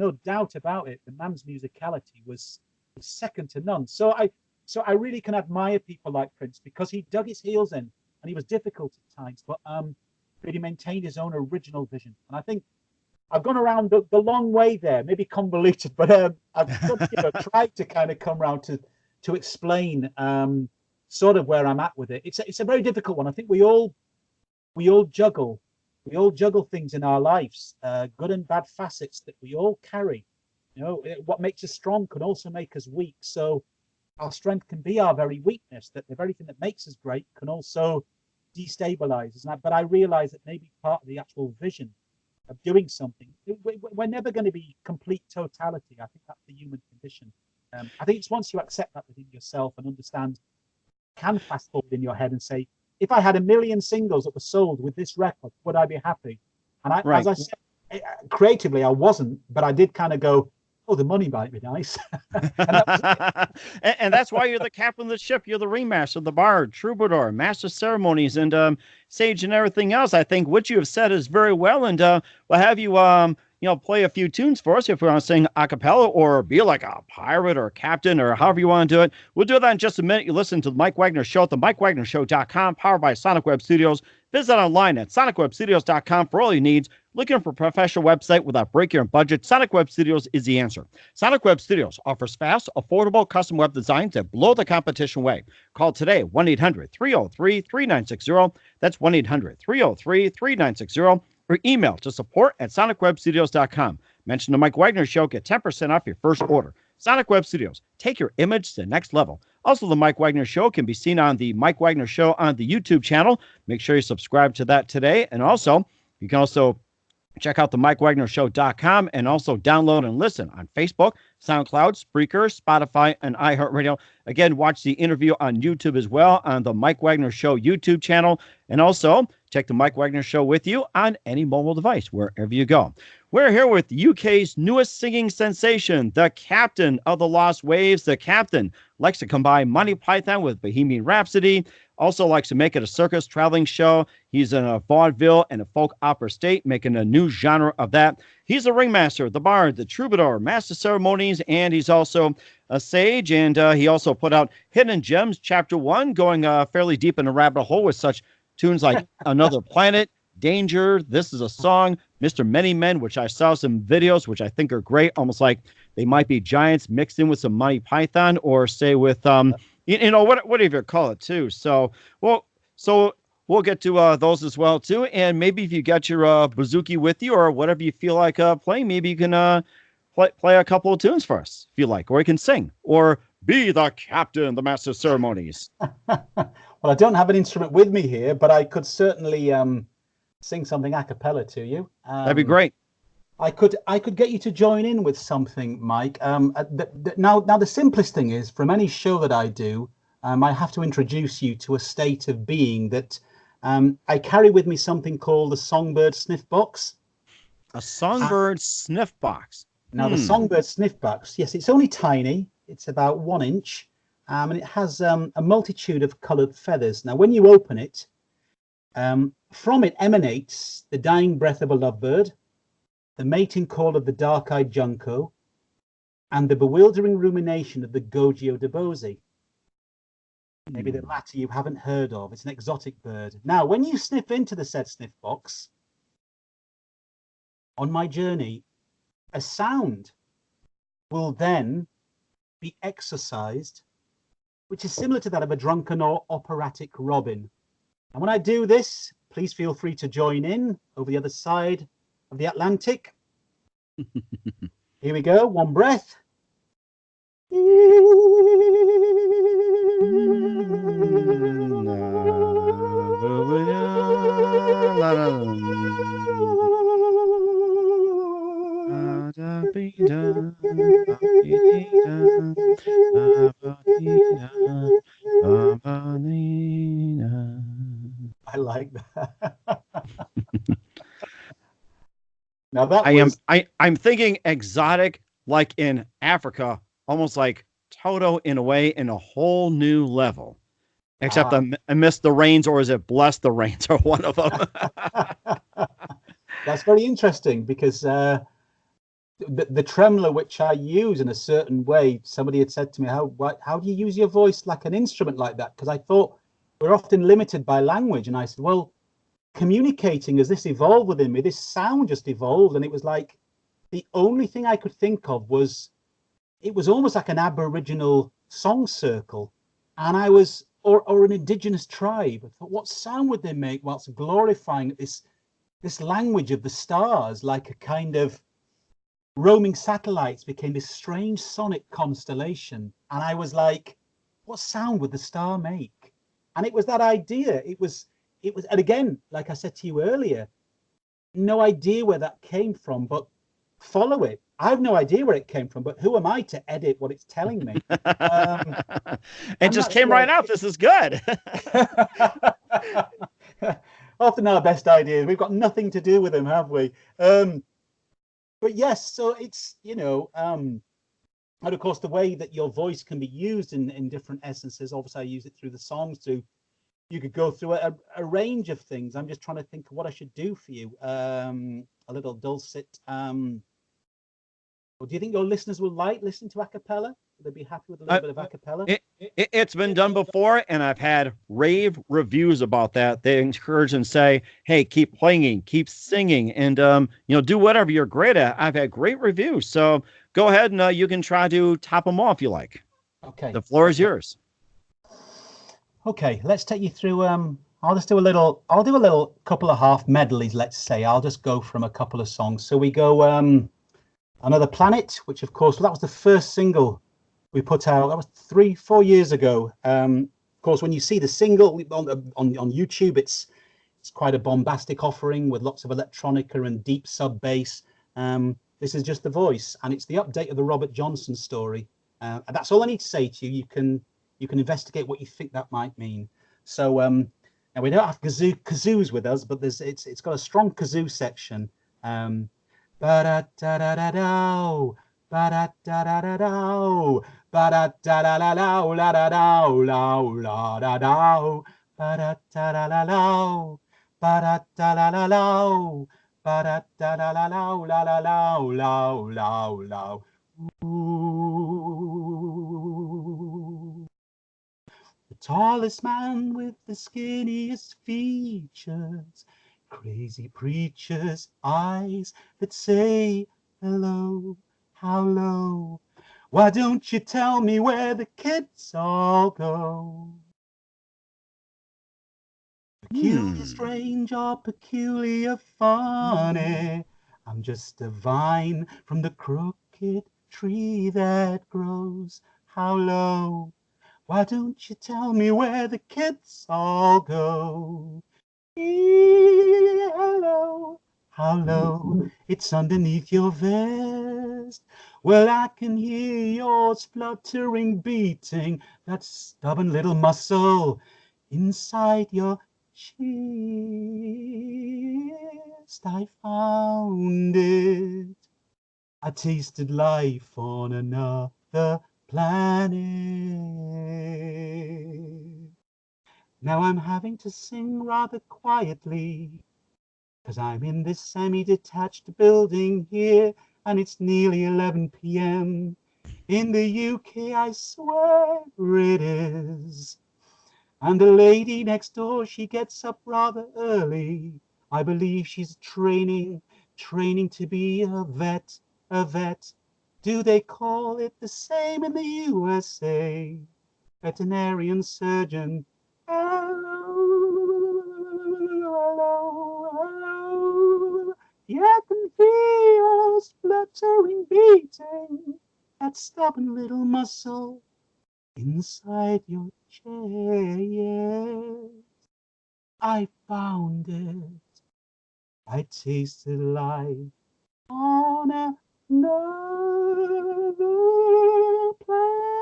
no doubt about it. The man's musicality was second to none. So I really can admire people like Prince, because he dug his heels in, and he was difficult at times, but he maintained his own original vision. And I think I've gone around the long way there, maybe convoluted, but I've tried to kind of come around to explain sort of where I'm at with it. It's a very difficult one. I think we all juggle things in our lives, good and bad facets that we all carry. You know, what makes us strong can also make us weak. So our strength can be our very weakness, that the very thing that makes us great can also destabilize us. But I realize that maybe part of the actual vision of doing something, we're never going to be complete totality. I think that's the human condition. I think it's once you accept that within yourself and understand, can fast forward in your head and say, if I had 1 million singles that were sold with this record, would I be happy? And as I said, creatively, I wasn't, but I did kind of go, oh, the money might be nice. and that's why you're the captain of the ship. You're the ringmaster, the bard, troubadour, master of ceremonies, and sage and everything else. I think what you have said is very well, and we'll have you play a few tunes for us if we want to sing a cappella or be like a pirate or a captain or however you want to do it. We'll do that in just a minute. You listen to the Mike Wagner Show at the MikeWagnerShow.com, powered by Sonic Web Studios. Visit online at SonicWebStudios.com for all your needs. Looking for a professional website without breaking your budget? Sonic Web Studios is the answer. Sonic Web Studios offers fast, affordable custom web designs that blow the competition away. Call today, 1-800-303-3960. That's 1-800-303-3960. Or email to support@sonicwebstudios.com. Mention the Mike Wagner Show. Get 10% off your first order. Sonic Web Studios. Take your image to the next level. Also, the Mike Wagner Show can be seen on the Mike Wagner Show on the YouTube channel. Make sure you subscribe to that today. And also, you can also check out the MikeWagnerShow.com and also download and listen on Facebook, SoundCloud, Spreaker, Spotify, and iHeartRadio. Again, watch the interview on YouTube as well on the Mike Wagner Show YouTube channel. And also, take the Mike Wagner Show with you on any mobile device, wherever you go. We're here with UK's newest singing sensation, the captain of the Lost Waves. The captain likes to combine Monty Python with Bohemian Rhapsody, also likes to make it a circus traveling show. He's in a vaudeville and a folk opera state, making a new genre of that. He's the ringmaster, the bard, the troubadour, master of ceremonies, and he's also a sage. And he also put out Hidden Gems Chapter 1, going fairly deep in the rabbit hole with such tunes like Another Planet, Danger, This Is a Song, Mr. Many Men, which I saw some videos, which I think are great, almost like they might be giants mixed in with some Monty Python, or say with, whatever you call it too. So we'll get to those as well too. And maybe if you got your bouzouki with you or whatever you feel like playing, maybe you can play a couple of tunes for us if you like, or you can sing, or be the captain, the master of ceremonies. Well, I don't have an instrument with me here, but I could certainly sing something a cappella to you. That'd be great. I could get you to join in with something, Mike. Now the simplest thing is, from any show that I do, I have to introduce you to a state of being that I carry with me something called the songbird sniff box. A songbird sniff box. Now, the songbird sniff box, yes, it's only tiny. It's about 1 inch, and it has a multitude of coloured feathers. Now, when you open it, from it emanates the dying breath of a lovebird, the mating call of the dark-eyed junco, and the bewildering rumination of the Gogio debosi. Maybe the latter you haven't heard of. It's an exotic bird. Now, when you sniff into the said sniff box, on my journey, a sound will then be exercised, which is similar to that of a drunken or operatic robin. And when I do this, please feel free to join in over the other side of the Atlantic. Here we go, one breath. I like that. Now that I'm thinking exotic, like in Africa, almost like Toto in a way, in a whole new level. Except I missed the rains, or is it bless the rains, or one of them? That's very interesting, because the tremolo which I use in a certain way, somebody had said to me, how do you use your voice like an instrument like that? Because I thought we're often limited by language. And I said, well, communicating, as this evolved within me, this sound just evolved. And it was like, the only thing I could think of was, it was almost like an Aboriginal song circle. And I was, or an indigenous tribe. I thought, what sound would they make whilst glorifying this language of the stars, like a kind of roaming satellites became this strange sonic constellation. And I was like, what sound would the star make? And it was that idea. It was, and again, like I said to you earlier, no idea where that came from, but follow it. I have no idea where it came from, but who am I to edit what it's telling me? It just came right out. This is good. Often our best ideas, we've got nothing to do with them, have we? But yes, so it's, you know, and of course, the way that your voice can be used in different essences, obviously I use it through the songs too. You could go through a range of things. I'm just trying to think of what I should do for you. A little dulcet. Well, do you think your listeners will like listening to a cappella? Would they be happy with a little bit of a cappella? It's been done before, and I've had rave reviews about that. They encourage and say, hey, keep playing, keep singing, and do whatever you're great at. I've had great reviews. So go ahead and you can try to top them off if you like. Okay. The floor is yours. Okay, let's take you through. I'll do a little couple of half medleys, let's say. I'll just go from a couple of songs. So we go Another Planet, which of course, that was the first single we put out. That was 3-4 years ago. Of course, when you see the single on YouTube, it's quite a bombastic offering with lots of electronica and deep sub bass. This is just the voice, and it's the update of the Robert Johnson story. And that's all I need to say to you. You can investigate what you think that might mean. So now we don't have kazoos with us, but it's got a strong kazoo section. Ba-da-da-da-da-dow, ba-da-da-da-da-dow, ba-da-da-da-da-dow, la-da-dow, ba-da-da-da-da-dow, ba-da-da-da-da-dow, ba-da-da-da-da-dow, la-la-low, ooh. The tallest man with the skinniest features, crazy preacher's eyes that say hello, how low. Why don't you tell me where the kids all go? Peculiar, strange, or peculiar funny, I'm just a vine from the crooked tree that grows, how low. Why don't you tell me where the kids all go? Hello, how low, it's underneath your vest. Well, I can hear your spluttering beating, that stubborn little muscle inside your chest. I found it. I tasted life on another planet. Now I'm having to sing rather quietly, 'cause I'm in this semi-detached building here, and it's nearly 11 p.m. In the UK, I swear it is. And the lady next door, she gets up rather early. I believe she's training to be a vet. a vet. Do they call it the same in the USA? Veterinarian surgeon. Hello. Yeah, I can feel a spluttering beating, that stubborn little muscle inside your chest. I found it. I tasted life on another planet.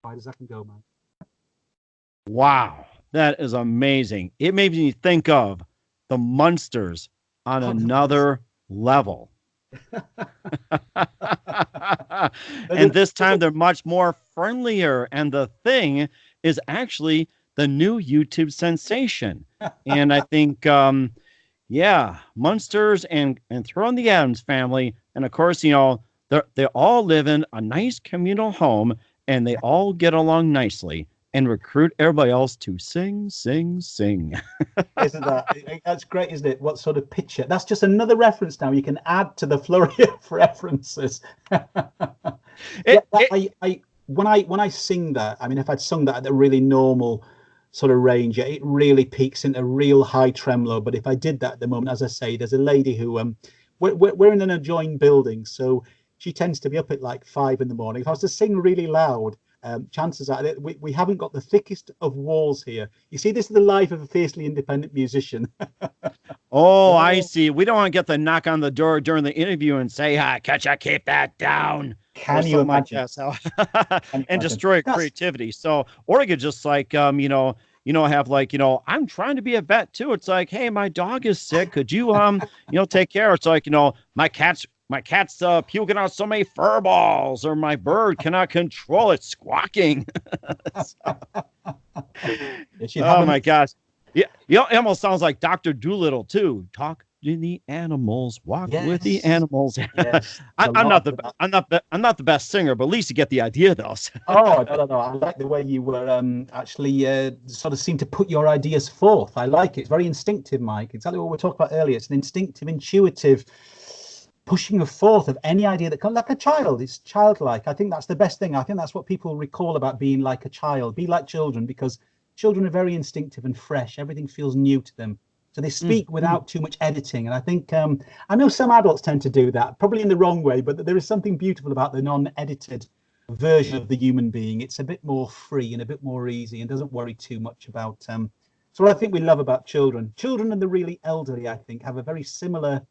Why does that can go, man? Wow, that is amazing. It made me think of the Munsters on another level. And this time they're much more friendlier. And the thing is actually the new YouTube sensation. And I think, yeah, Munsters and throw in the Addams Family. And of course, you know, they all live in a nice communal home and they all get along nicely and recruit everybody else to sing, sing, sing. Isn't that's great, isn't it? What sort of picture? That's just another reference now you can add to the flurry of references. When I sing that, I mean, if I'd sung that at a really normal sort of range, it really peaks into real high tremolo. But if I did that at the moment, as I say, there's a lady who we're in an adjoining building, so she tends to be up at like 5 a.m. If I was to sing really loud, chances are that we haven't got the thickest of walls here. You see, this is the life of a fiercely independent musician. Oh, I see. We don't want to get the knock on the door during the interview and say, "Catch you, keep that down." Can you imagine? Like that, and destroy creativity. So, or you could just like, have like, I'm trying to be a vet too. It's like, hey, my dog is sick. Could you, take care? It's like, my cat's puking out so many fur balls, or my bird cannot control it squawking. Oh my gosh. Yeah, it almost sounds like Dr. Dolittle too. Talk to the animals, walk with the animals. Yes, I'm not the best singer, but at least you get the idea, though. Oh, no. I like the way you were actually sort of seem to put your ideas forth. I like it. It's very instinctive, Mike. Exactly what we talked about earlier. It's an instinctive, intuitive pushing forth of any idea that comes like a child. It's childlike. I think that's the best thing. I think that's what people recall about being like a child. Be like children, because children are very instinctive and fresh. Everything feels new to them. So they speak without too much editing. And I think, I know some adults tend to do that, probably in the wrong way, but there is something beautiful about the non-edited version of the human being. It's a bit more free and a bit more easy and doesn't worry too much about. So what I think we love about children and the really elderly, I think, have a very similar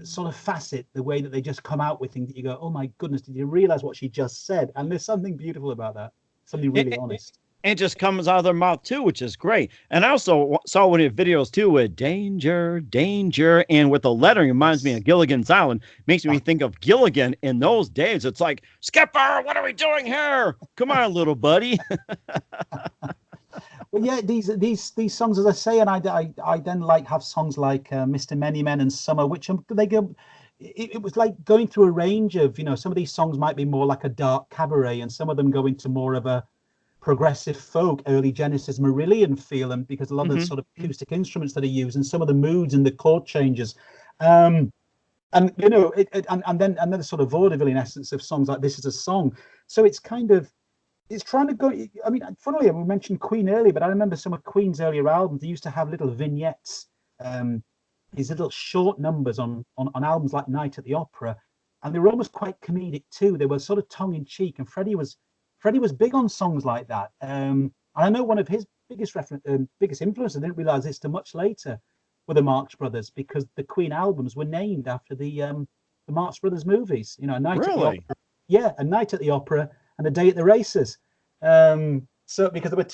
sort of facet, the way that they just come out with things that you go, oh my goodness, did you realize what she just said? And there's something beautiful about that. Something really honest. And just comes out of their mouth too, which is great. And I also saw one of the videos too with danger, danger, and with the lettering reminds me of Gilligan's Island. Makes me think of Gilligan in those days. It's like, Skipper, what are we doing here? Come on, little buddy. Well, yeah, these songs, as I say, and I then have songs like Mr. Many Men and Summer, which they go. It was like going through a range of, some of these songs might be more like a dark cabaret, and some of them go into more of a progressive folk, early Genesis Marillion feel, and because a lot of the sort of acoustic instruments that are used, and some of the moods and the chord changes, and then the sort of vaudeville in essence of songs like This Is a Song. So it's kind of, it's trying to go. I mean, funnily, we mentioned Queen earlier, but I remember some of Queen's earlier albums. They used to have little vignettes, these little short numbers on albums like Night at the Opera, and they were almost quite comedic too. They were sort of tongue in cheek, and Freddie was big on songs like that. And I know one of his biggest influences, I didn't realize this till much later, were the Marx Brothers, because the Queen albums were named after the Marx Brothers movies. A Night at the Opera, A Night at the Opera and A Day at the Races. So because there were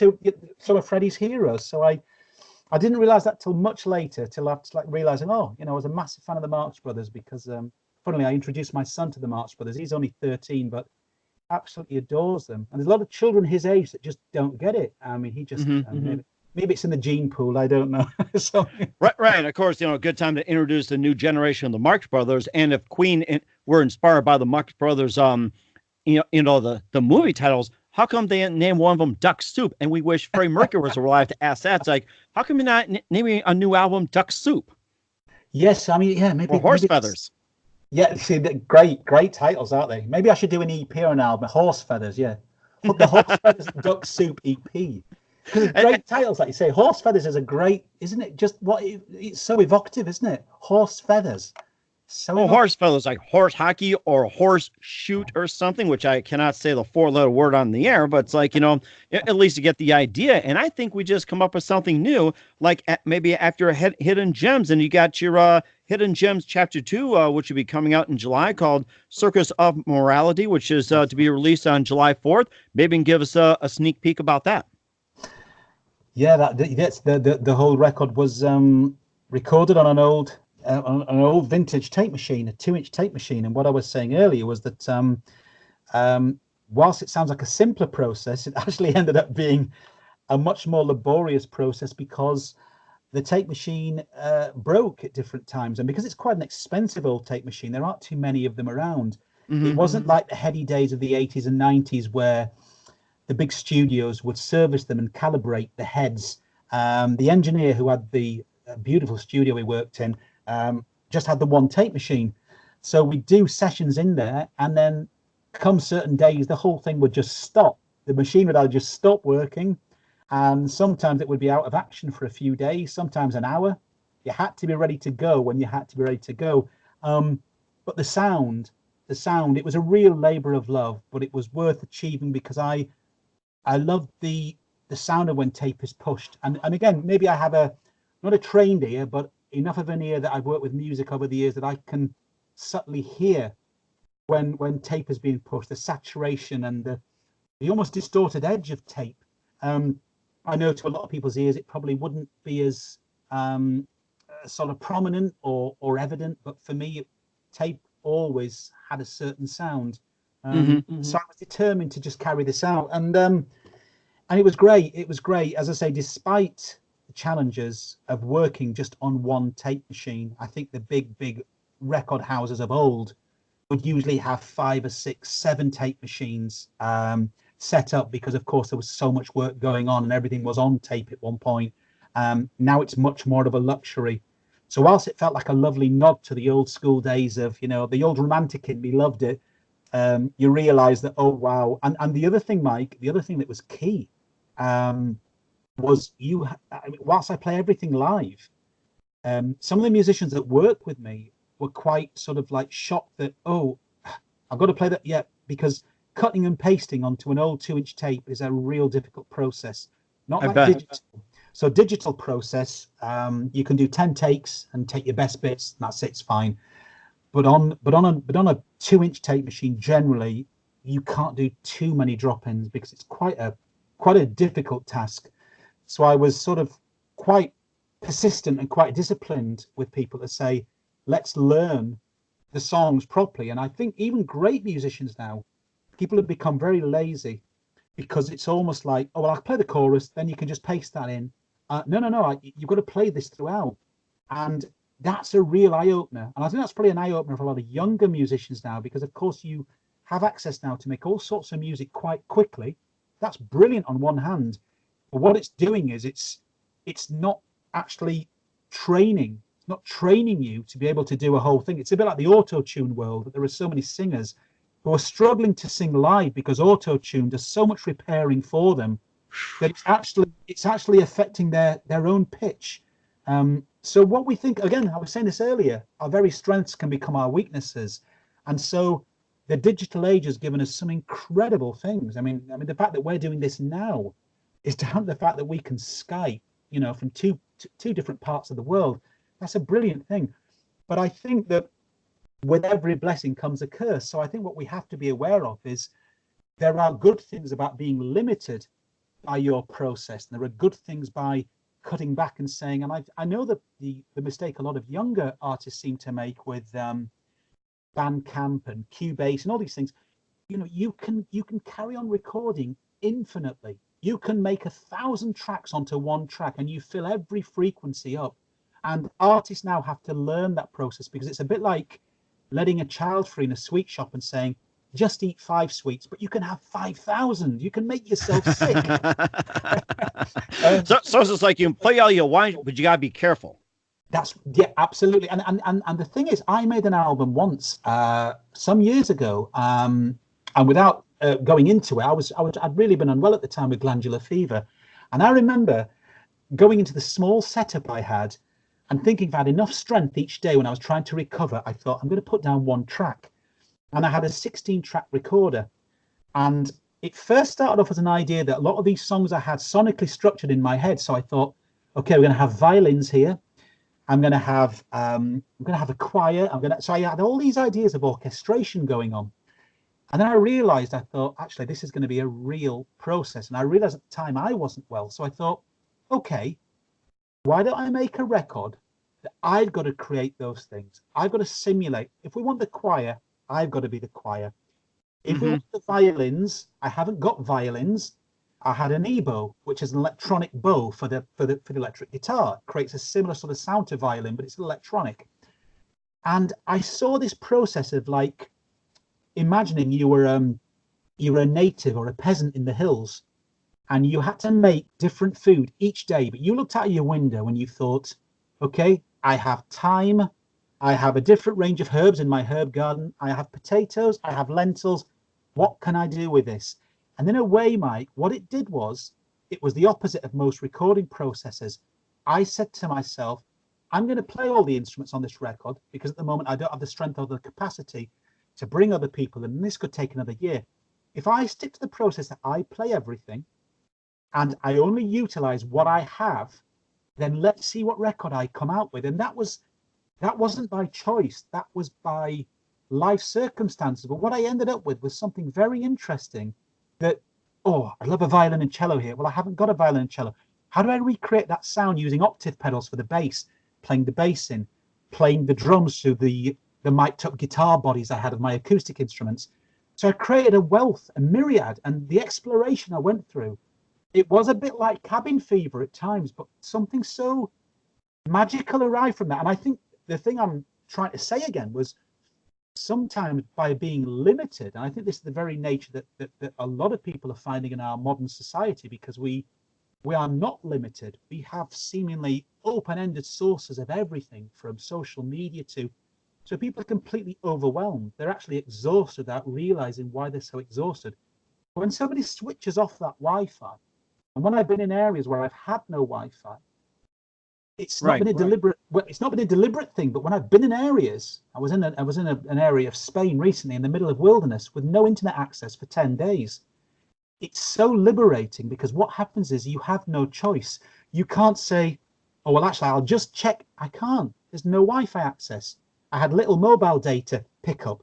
some of Freddie's heroes. So I didn't realize that till much later, till after realizing, I was a massive fan of the Marx Brothers, because funnily I introduced my son to the Marx Brothers. He's only 13, but absolutely adores them. And there's a lot of children his age that just don't get it. I mean, he just maybe it's in the gene pool, I don't know. So right. Of course, a good time to introduce the new generation of the Marx Brothers. And if Queen were inspired by the Marx Brothers, the movie titles, how come they didn't name one of them Duck Soup? And we wish Freddie Mercury was alive to ask that. It's like, how come you're not naming a new album Duck Soup? Yes, I mean, yeah, maybe Or Horse maybe Feathers. yeah, see, great titles, aren't they? Maybe I should do an EP or an album. Horse Feathers, yeah. The Horse Feathers Duck Soup EP. Because it's great titles, like you say. Horse Feathers is a great, isn't it? Just it's so evocative, isn't it? Horse Feathers. So well, horse feathers, like horse hockey or horse shoot or something, which I cannot say the 4-letter word on the air, but it's like, at least you get the idea. And I think we just come up with something new, like maybe after Hidden Gems, and you got your Hidden Gems Chapter 2, which will be coming out in July, called Circus of Morality, which is to be released on July 4th. Maybe you can give us a sneak peek about that. Yeah, that's the whole record was recorded on an old vintage tape machine, a 2-inch tape machine. And what I was saying earlier was that whilst it sounds like a simpler process, it actually ended up being a much more laborious process because the tape machine broke at different times. And because it's quite an expensive old tape machine, there aren't too many of them around. Mm-hmm. It wasn't like the heady days of the 80s and 90s where the big studios would service them and calibrate the heads. The engineer who had the beautiful studio we worked in just had the one tape machine. So we'd do sessions in there, and then come certain days, the whole thing would just stop. The machine would either just stop working, and sometimes it would be out of action for a few days, sometimes an hour. You had to be ready to go when you had to be ready to go. But the sound, it was a real labor of love, but it was worth achieving because I loved the sound of when tape is pushed. And again, maybe I have not a trained ear, but enough of an ear that I've worked with music over the years that I can subtly hear when tape is being pushed, the saturation and the almost distorted edge of tape. I know to a lot of people's ears, it probably wouldn't be as sort of prominent or evident, but for me, tape always had a certain sound. So I was determined to just carry this out, and it was great. It was great, as I say, despite the challenges of working just on one tape machine. I think the big record houses of old would usually have 5 or 6, 7 tape machines set up because, of course, there was so much work going on and everything was on tape at one point. Now it's much more of a luxury. So whilst it felt like a lovely nod to the old school days of, the old romantic in me loved it, you realize that, oh, wow. And the other thing, Mike, that was key was whilst I play everything live, some of the musicians that work with me were quite sort of like shocked that, oh, I've got to play that. Yeah, because cutting and pasting onto an old 2-inch tape is a real difficult process. Not like digital. So digital process, you can do 10 takes and take your best bits. And that's it, it's fine. But on a 2-inch tape machine, generally, you can't do too many drop-ins because it's quite a difficult task. So I was sort of quite persistent and quite disciplined with people to say, let's learn the songs properly. And I think even great musicians now, people have become very lazy because it's almost like, oh, well, I'll play the chorus, then you can just paste that in. No, you've got to play this throughout. And that's a real eye-opener. And I think that's probably an eye-opener for a lot of younger musicians now, because, of course, you have access now to make all sorts of music quite quickly. That's brilliant on one hand. But what it's doing is it's not actually training. It's not training you to be able to do a whole thing. It's a bit like the auto-tune world, that there are so many singers who are struggling to sing live because auto-tune does so much repairing for them that it's actually affecting their own pitch. So what we think, again, I was saying this earlier, our very strengths can become our weaknesses. And so the digital age has given us some incredible things. I mean, the fact that we're doing this now is down to the fact that we can Skype, from two different parts of the world. That's a brilliant thing. But I think that with every blessing comes a curse. So I think what we have to be aware of is there are good things about being limited by your process. And there are good things by cutting back and saying, and I know that the mistake a lot of younger artists seem to make with Bandcamp and Cubase and all these things, you can carry on recording infinitely. You can make 1,000 tracks onto one track and you fill every frequency up. And artists now have to learn that process, because it's a bit like letting a child free in a sweet shop and saying, just eat 5 sweets, but you can have 5,000. You can make yourself sick. So it's just like you can play all you want, but you gotta be careful. Yeah, absolutely. And the thing is, I made an album once, some years ago, and without going into it, I'd really been unwell at the time with glandular fever, and I remember going into the small setup I had and thinking if I had enough strength each day when I was trying to recover, I thought I'm going to put down 1 track, and I had a 16-track recorder, and it first started off as an idea that a lot of these songs I had sonically structured in my head. So I thought, okay, we're going to have violins here. I'm going to have a choir. So I had all these ideas of orchestration going on. And then I realized, I thought, actually, this is going to be a real process. And I realized at the time I wasn't well. So I thought, okay, why don't I make a record that I've got to create those things? I've got to simulate. If we want the choir, I've got to be the choir. If we want the violins, I haven't got violins. I had an EBow, which is an electronic bow for the electric guitar. It creates a similar sort of sound to violin, but it's electronic. And I saw this process of like imagining you were a native or a peasant in the hills, and you had to make different food each day. But you looked out of your window and you thought, okay, I have thyme, I have a different range of herbs in my herb garden, I have potatoes, I have lentils. What can I do with this? And in a way, Mike, what it did was, it was the opposite of most recording processes. I said to myself, I'm going to play all the instruments on this record because at the moment I don't have the strength or the capacity to bring other people in, and this could take another year. If I stick to the process that I play everything and I only utilize what I have, then let's see what record I come out with. And that wasn't by choice. That was by life circumstances. But what I ended up with was something very interesting. That, oh, I love a violin and cello here. Well, I haven't got a violin and cello. How do I recreate that sound using octave pedals for the bass, playing the bass in, playing the drums through the mic'd up guitar bodies I had of my acoustic instruments? So I created a wealth, a myriad, and the exploration I went through, it was a bit like cabin fever at times, but something so magical arrived from that. And I think the thing I'm trying to say again was, sometimes by being limited, and I think this is the very nature that a lot of people are finding in our modern society, because we are not limited. We have seemingly open-ended sources of everything from social media to, so people are completely overwhelmed. They're actually exhausted without realizing why they're so exhausted. When somebody switches off that Wi-Fi, and when I've been in areas where I've had no Wi-Fi, it's not been a deliberate. Well, it's not been a deliberate thing. But when I've been in areas, I was in an area of Spain recently, in the middle of wilderness, with no internet access for 10 days. It's so liberating, because what happens is you have no choice. You can't say, "Oh well, actually, I'll just check." I can't. There's no Wi-Fi access. I had little mobile data pickup,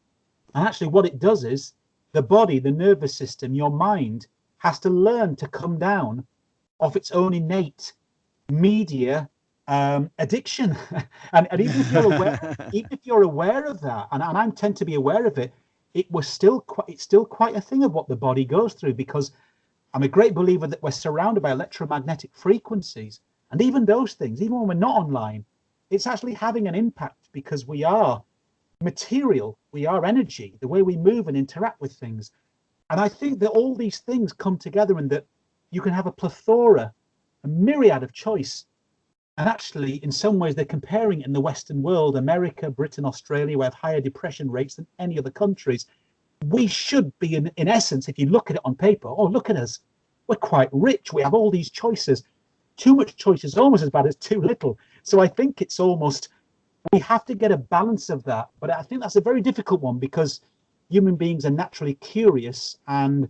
and actually, what it does is the body, the nervous system, your mind has to learn to come down off its own innate media addiction. and even if you're aware of that, and I tend to be aware of it, it's still quite a thing of what the body goes through, because I'm a great believer that we're surrounded by electromagnetic frequencies, and even those things, even when we're not online, it's actually having an impact, because we are material, we are energy, the way we move and interact with things. And I think that all these things come together, and that you can have a plethora, a myriad of choice. And actually, in some ways, they're comparing it in the Western world, America, Britain, Australia, we have higher depression rates than any other countries. We should be, in essence, if you look at it on paper, oh, look at us. We're quite rich. We have all these choices. Too much choice is almost as bad as too little. So I think it's almost, we have to get a balance of that. But I think that's a very difficult one, because human beings are naturally curious and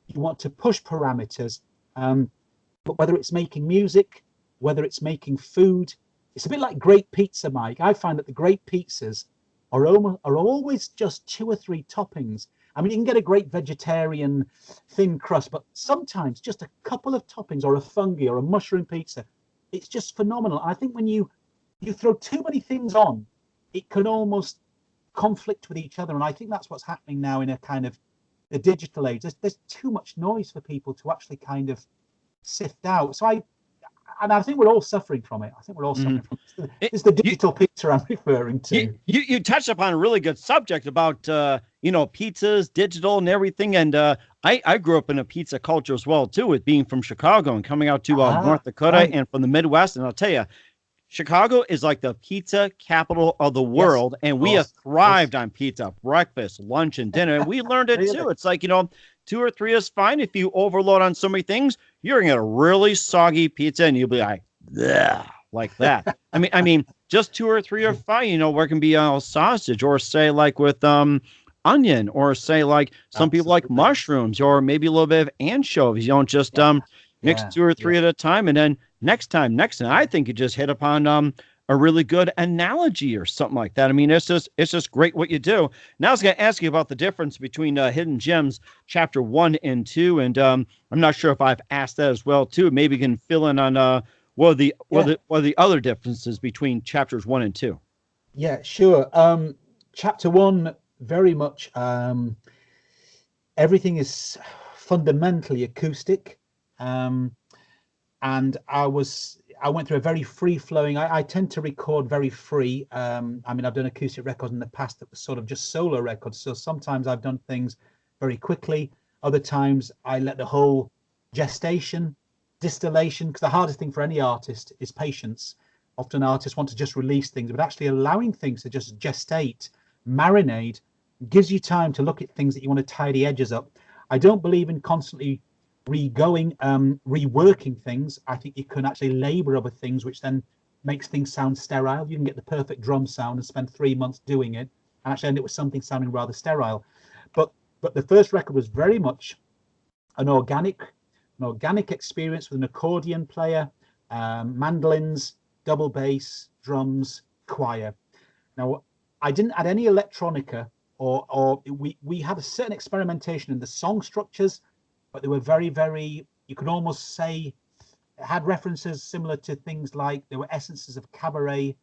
you want to push parameters. But whether it's making music, whether it's making food, it's a bit like great pizza, Mike. I find that the great pizzas are always just 2 or 3 toppings. I mean, you can get a great vegetarian thin crust, but sometimes just a couple of toppings, or a fungi or a mushroom pizza, it's just phenomenal. I think when you throw too many things on, it can almost conflict with each other. And I think that's what's happening now in a kind of the digital age. There's too much noise for people to actually kind of sift out. So I think we're all suffering from it. I think we're all suffering from it. It's the digital picture I'm referring to. You touched upon a really good subject about pizzas, digital and everything. And I grew up in a pizza culture as well, too, with being from Chicago and coming out to North Dakota Right. and from the Midwest. And I'll tell you, Chicago is like the pizza capital of the Yes, world, and of we have course. thrived on pizza, breakfast, lunch, and dinner. And we learned it too. Really? It's like, 2 or 3 is fine. If you overload on so many things, you're gonna get a really soggy pizza, and you'll be like, yeah, like that. I mean, just 2 or 3 are fine. Where it can be sausage, or say like with onion, or say like some people like Absolutely. mushrooms, or maybe a little bit of anchovies. You don't just Yeah. mix Yeah. 2 or 3 at a time, and then next time. I think you just hit upon a really good analogy or something like that. I mean, it's just great what you do. Now I was going to ask you about the difference between Hidden Gems chapter 1 and 2, and I'm not sure if I've asked that as well too. Maybe you can fill in on what are the other differences between chapters 1 and 2. Yeah, sure. Chapter one, very much everything is fundamentally acoustic. Um, and I went through a very free flowing. I tend to record very free. I've done acoustic records in the past that was sort of just solo records. So sometimes I've done things very quickly. Other times I let the whole gestation, distillation, because the hardest thing for any artist is patience. Often artists want to just release things, but actually allowing things to just gestate, marinate, gives you time to look at things that you want to tie the edges up. I don't believe in constantly reworking things. I think you can actually labor over things, which then makes things sound sterile. You can get the perfect drum sound and spend 3 months doing it and actually end up with something sounding rather sterile. But the first record was very much an organic experience with an accordion player, mandolins, double bass, drums, choir. Now, I didn't add any electronica, or we had a certain experimentation in the song structures, but they were very, very, you could almost say, had references similar to things like there were essences of cabaret,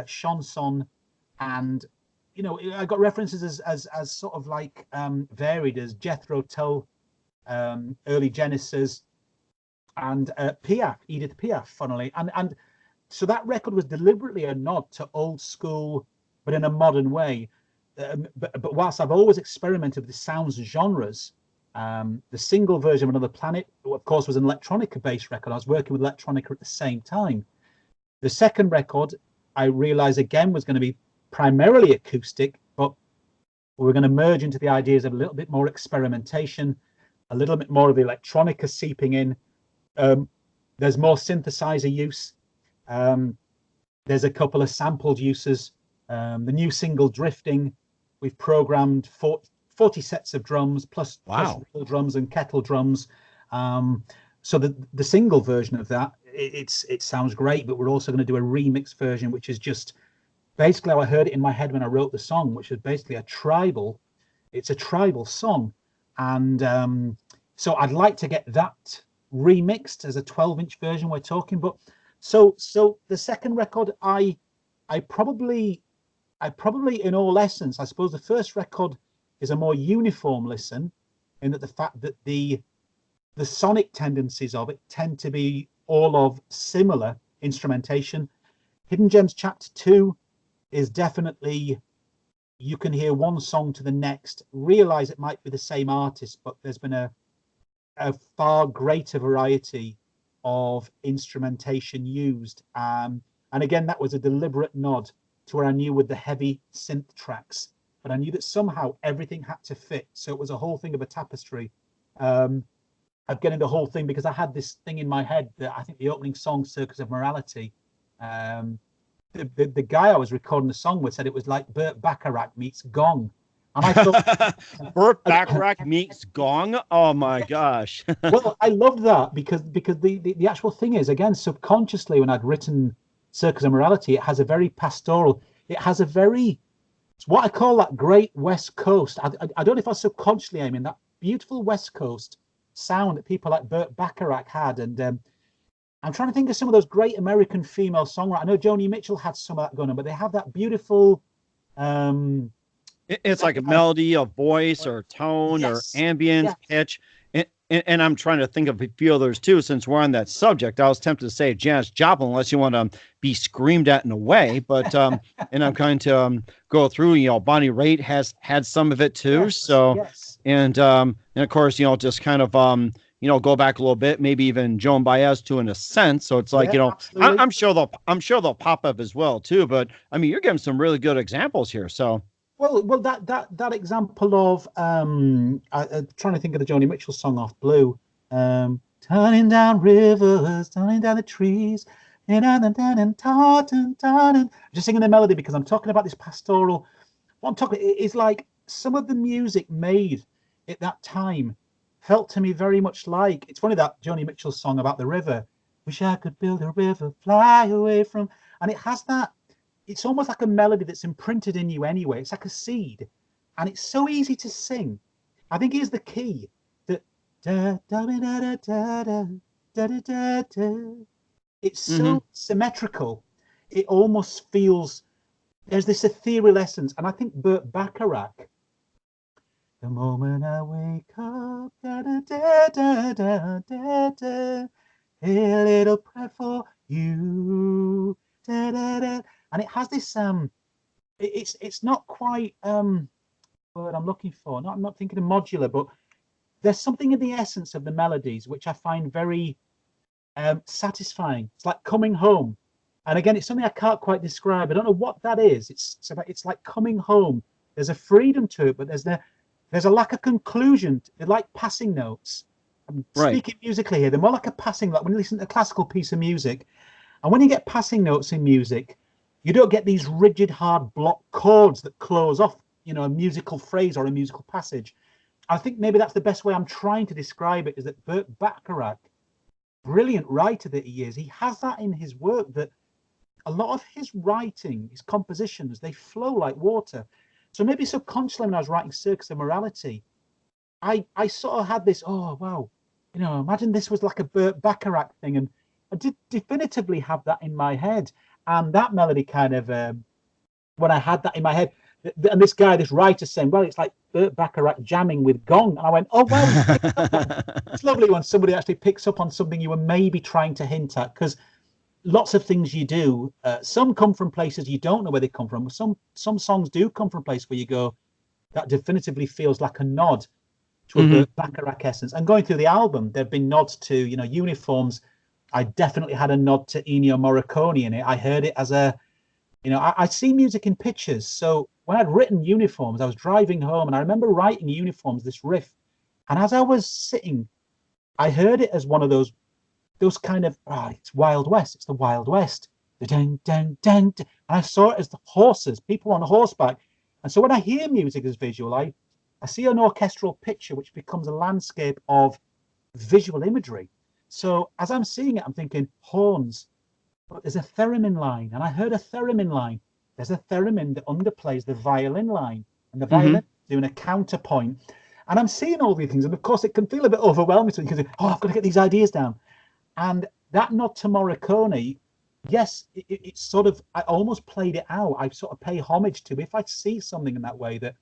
chanson, and I got references as sort of like varied as Jethro Tull, early Genesis, and Piaf, Edith Piaf, funnily, and so that record was deliberately a nod to old school, but in a modern way. But whilst I've always experimented with the sounds and genres, the single version of Another Planet, of course, was an electronica-based record. I was working with electronica at the same time. The second record, I realized again was going to be primarily acoustic, but we were going to merge into the ideas of a little bit more experimentation, a little bit more of the electronica seeping in. There's more synthesizer use. There's a couple of sampled uses. The new single Drifting, we've programmed 40 sets of drums plus little drums and kettle drums. So the single version of that, it sounds great, but we're also going to do a remix version, which is just basically how I heard it in my head when I wrote the song, which is basically a tribal song. And so I'd like to get that remixed as a 12-inch version we're talking. But so the second record, I probably in all essence, I suppose the first record is a more uniform listen, in that the fact that the sonic tendencies of it tend to be all of similar instrumentation. Hidden Gems chapter 2 is definitely, you can hear one song to the next, realize it might be the same artist, but there's been a far greater variety of instrumentation used. And again, that was a deliberate nod to where I knew with the heavy synth tracks, but I knew that somehow everything had to fit. So it was a whole thing of a tapestry of getting the whole thing, because I had this thing in my head that I think the opening song, Circus of Morality, the guy I was recording the song with said it was like Burt Bacharach meets Gong. And I thought Burt Bacharach meets Gong. Oh my gosh. Well, I loved that because the actual thing is, again, subconsciously when I'd written Circus of Morality, it has a very pastoral, it has a very, it's what I call that great West Coast. I don't know if I subconsciously aim in that beautiful West Coast sound that people like Burt Bacharach had. And I'm trying to think of some of those great American female songwriters. I know Joni Mitchell had some of that going on, but they have that beautiful it's like a melody, a voice, or tone, yes, or ambience, yes. pitch. and I'm trying to think of a few others too, since we're on that subject. I was tempted to say Janis Joplin, unless you want to be screamed at in a way, but and I'm going to go through. Bonnie Raitt has had some of it too. Yes, So, yes. and of course, just kind of go back a little bit, maybe even Joan Baez too, in a sense. So it's like, Yeah, absolutely. I'm sure they'll pop up as well too. But I mean, you're giving some really good examples here. So. Well, that example of I'm trying to think of the Joni Mitchell song off Blue, turning down rivers, turning down the trees, and just singing the melody because I'm talking about this pastoral. What I'm talking is like some of the music made at that time felt to me very much like it's funny that Joni Mitchell song about the river. Wish I could build a river, fly away from, and it has that. It's almost like a melody that's imprinted in you anyway. It's like a seed, and it's so easy to sing. I think here's the key. That da da da da da da da da da. It's so symmetrical. It almost feels there's this ethereal essence, and I think Burt Bacharach. The moment I wake up, da da da da da da da, a little prayer for you, da da da. And it has this it's not quite what I'm looking for. I'm not thinking of modular, but there's something in the essence of the melodies which I find very satisfying. It's like coming home. And again, it's something I can't quite describe. I don't know what that is. It's like coming home. There's a freedom to it, but there's a lack of conclusion. They're like passing notes. I'm speaking musically here. They're more like a passing, like when you listen to a classical piece of music. And when you get passing notes in music, you don't get these rigid, hard block chords that close off, a musical phrase or a musical passage. I think maybe that's the best way I'm trying to describe it, is that Burt Bacharach, brilliant writer that he is, he has that in his work, that a lot of his writing, his compositions, they flow like water. So maybe subconsciously when I was writing Circus of Morality, I sort of had this, oh, wow, imagine this was like a Burt Bacharach thing. And I did definitively have that in my head. And that melody kind of, when I had that in my head, and this writer saying, well, it's like Burt Bacharach jamming with gong. And I went, oh, wow, it's lovely when somebody actually picks up on something you were maybe trying to hint at, because lots of things you do, some come from places you don't know where they come from. Some songs do come from a place where you go, that definitively feels like a nod to a Burt Bacharach essence. And going through the album, there have been nods to, Uniforms. I definitely had a nod to Ennio Morricone in it. I heard it as I see music in pictures. So when I'd written Uniforms, I was driving home and I remember writing Uniforms, this riff. And as I was sitting, I heard it as one of those kind of, it's Wild West. It's the Wild West. Dun, dun, dun, dun. And I saw it as the horses, people on horseback. And so when I hear music as visual, I see an orchestral picture, which becomes a landscape of visual imagery. So as I'm seeing it, I'm thinking horns, but there's a theremin line, and I heard a theremin line. There's a theremin that underplays the violin line, and the violin doing a counterpoint. And I'm seeing all these things, and of course it can feel a bit overwhelming because I've got to get these ideas down. And that nod to Morricone, yes, it's sort of, I almost played it out. I sort of pay homage to, if I see something in that way that,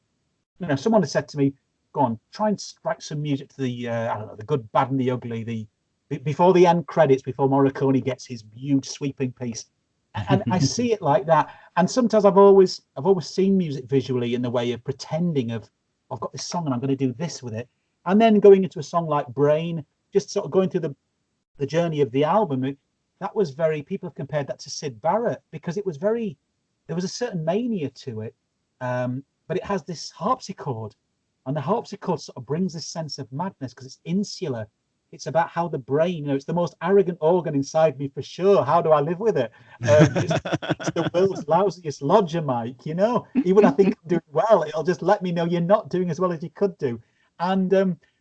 someone has said to me, go on, try and write some music to the, I don't know, the good, bad, and the ugly, before the end credits, before Morricone gets his huge sweeping piece. And I see it like that. And sometimes I've always seen music visually in the way of pretending I've got this song and I'm going to do this with it. And then going into a song like Brain, just sort of going through the journey of the album, that was people have compared that to Syd Barrett, because it was there was a certain mania to it. But it has this harpsichord, and the harpsichord sort of brings this sense of madness because it's insular. It's about how the brain, it's the most arrogant organ inside me for sure. How do I live with it? It's the world's lousiest lodger, Mike, Even I think I'm doing well, it'll just let me know you're not doing as well as you could do. And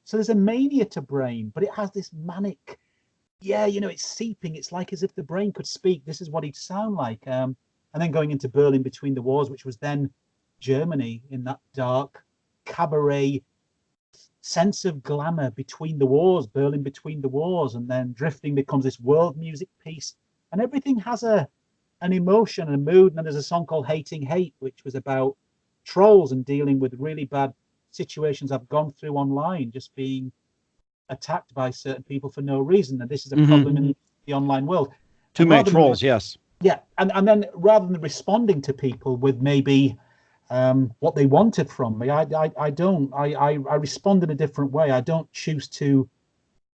so there's a mania to Brain, but it has this manic, it's seeping. It's like as if the brain could speak. This is what he'd sound like. And then going into Berlin Between the Wars, which was then Germany in that dark cabaret sense of glamour between the wars, Berlin Between the Wars, and then Drifting becomes this world music piece, and everything has an emotion and a mood. And then there's a song called Hating Hate, which was about trolls and dealing with really bad situations I've gone through online, just being attacked by certain people for no reason, and this is a problem in the online world. Too many trolls, yes. Yeah, and then rather than responding to people with maybe what they wanted from me, I don't. I respond in a different way. I don't choose to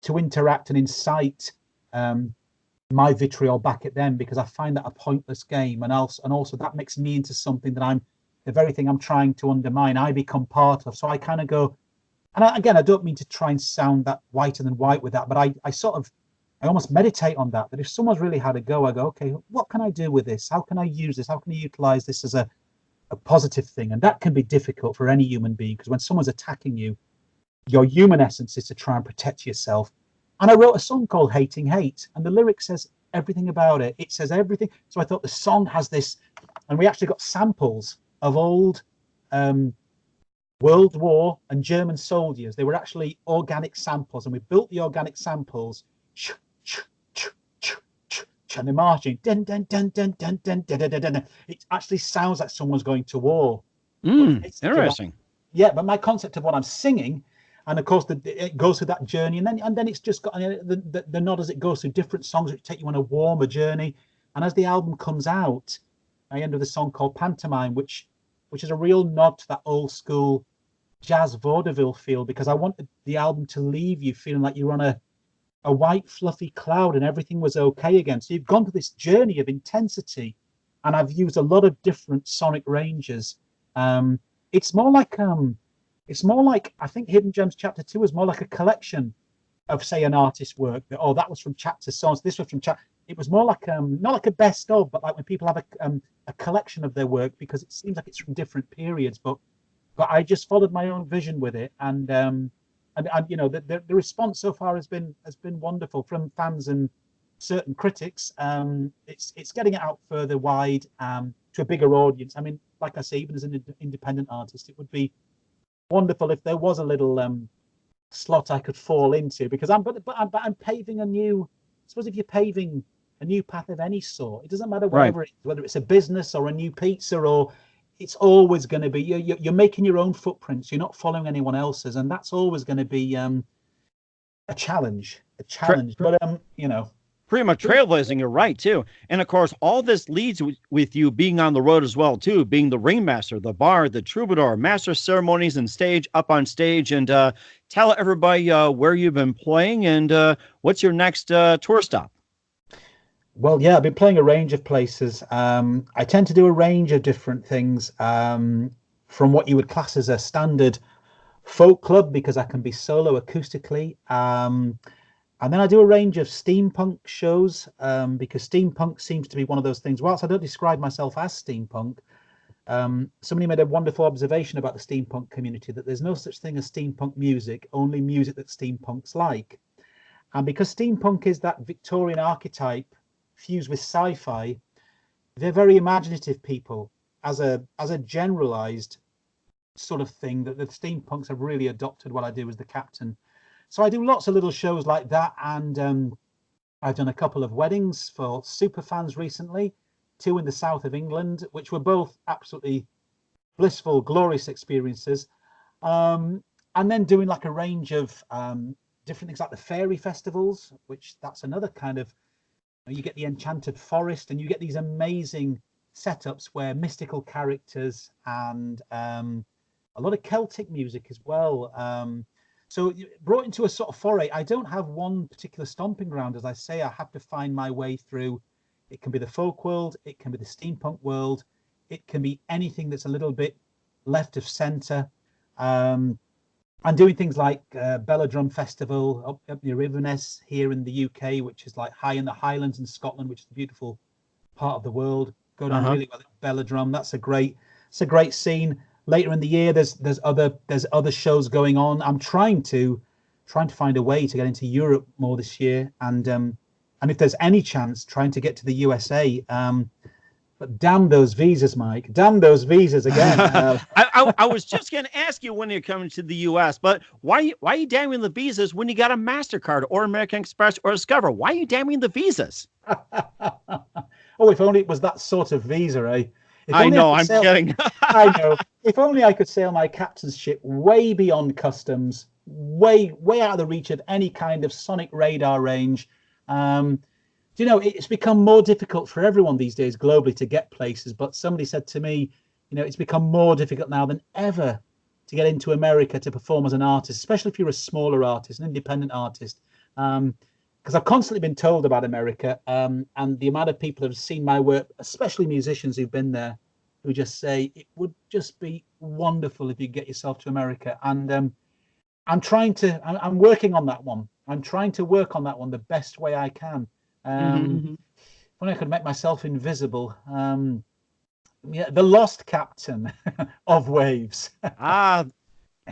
interact and incite my vitriol back at them, because I find that a pointless game, and also that makes me into something that the very thing I'm trying to undermine, I become part of. So I kind of go, and I don't mean to try and sound that whiter than white with that, but I almost meditate on that if someone's really had a go, I go, okay, what can I do with this? How can I use this? How can I utilize this as a positive thing? And that can be difficult for any human being, because when someone's attacking you, your human essence is to try and protect yourself. And I wrote a song called Hating Hate, and the lyric says everything about it. It says everything. So I thought the song has this, and we actually got samples of old World War and German soldiers. They were actually organic samples, and we built the organic samples, and they're marching. Dun, dun, dun, dun, dun, dun, dun, dun, dun, dun. It actually sounds like someone's going to war. Interesting. Yeah, but my concept of what I'm singing, and of course it goes through that journey, and then it's just got the nod as it goes through different songs which take you on a warmer journey. And as the album comes out, I end with a song called Pantomime, which is a real nod to that old school jazz vaudeville feel, because I wanted the album to leave you feeling like you're on a white fluffy cloud and everything was okay again. So you've gone through this journey of intensity, and I've used a lot of different sonic ranges. It's more like I think Hidden Gems Chapter 2 is more like a collection of, say, an artist's work. That was from chapter so, this was from chapter. It was more like not like a best of, but like when people have a collection of their work, because it seems like it's from different periods. But I just followed my own vision with it, and you know, the response so far has been wonderful from fans and certain critics. It's getting it out further wide to a bigger audience. I mean, like I say, even as an independent artist, it would be wonderful if there was a little slot I could fall into, because I'm paving a new. I suppose if you're paving a new path of any sort, it doesn't matter whatever it is, whether it's a business or a new pizza, or it's always going to be you're making your own footprints. You're not following anyone else's, and that's always going to be a challenge. But you know, pretty much trailblazing. You're right too, and of course, all this leads with you being on the road as well too, being the ringmaster, the bard, the troubadour, master ceremonies and stage, up on stage, and tell everybody where you've been playing and what's your next tour stop. Well, yeah, I've been playing a range of places. I tend to do a range of different things, from what you would class as a standard folk club, because I can be solo acoustically. And then I do a range of steampunk shows, because steampunk seems to be one of those things. Whilst I don't describe myself as steampunk, somebody made a wonderful observation about the steampunk community, that there's no such thing as steampunk music, only music that steampunks like. And because steampunk is that Victorian archetype fused with sci-fi, they're very imaginative people as a generalized sort of thing, that the steampunks have really adopted what I do as the captain. So I do lots of little shows like that, and I've done a couple of weddings for super fans recently, 2 in the south of England, which were both absolutely blissful, glorious experiences. And then doing like a range of different things like the fairy festivals, which that's another kind of, you get the enchanted forest, and you get these amazing setups where mystical characters and a lot of Celtic music as well. So brought into a sort of foray. I don't have one particular stomping ground. As I say, I have to find my way through. It can be the folk world, it can be the steampunk world, it can be anything that's a little bit left of center. I'm doing things like Belladrum Festival up near Inverness here in the UK, which is like high in the Highlands in Scotland, which is a beautiful part of the world. Go down really well at Belladrum. It's a great scene. Later in the year, there's other shows going on. I'm trying to find a way to get into Europe more this year, and if there's any chance, trying to get to the USA. But damn those visas, Mike. Damn those visas again. I was just going to ask you when you're coming to the U.S., but why are you damning the visas when you got a MasterCard or American Express or Discover? Why are you damning the visas? Oh, if only it was that sort of visa, eh? I know, I'm kidding. I know. If only I could sail my captain's ship way beyond customs way out of the reach of any kind of sonic radar range. It's become more difficult for everyone these days globally to get places. But somebody said to me, it's become more difficult now than ever to get into America to perform as an artist, especially if you're a smaller artist, an independent artist. Because I've constantly been told about America, and the amount of people who have seen my work, especially musicians who've been there, who just say it would just be wonderful if you get yourself to America. And I'm working on that one. I'm trying to work on that one the best way I can. If only I could make myself invisible. The lost captain of waves. The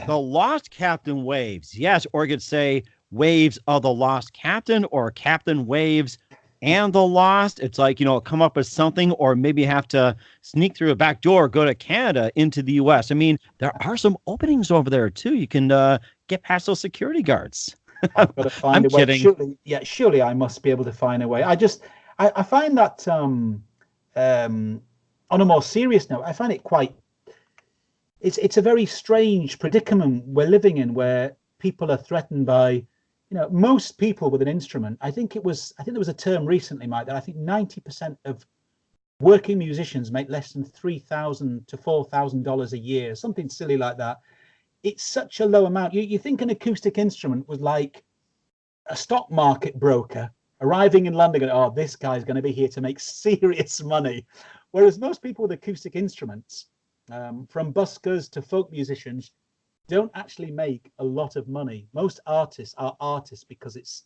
lost captain waves. Yes, or you could say waves of the lost captain, or captain waves and the lost. It's like, come up with something, or maybe have to sneak through a back door, go to Canada into the US. I mean, there are some openings over there too. You can get past those security guards. I've got to find a way. Kidding. Surely I must be able to find a way. I find that on a more serious note, I find it quite, it's a very strange predicament we're living in, where people are threatened by, most people with an instrument. I think there was a term recently, Mike, that I think 90% of working musicians make less than $3,000 to $4,000 a year, something silly like that. It's such a low amount. You think an acoustic instrument was like a stock market broker arriving in London and, oh, this guy's going to be here to make serious money. Whereas most people with acoustic instruments, from buskers to folk musicians, don't actually make a lot of money. Most artists are artists because it's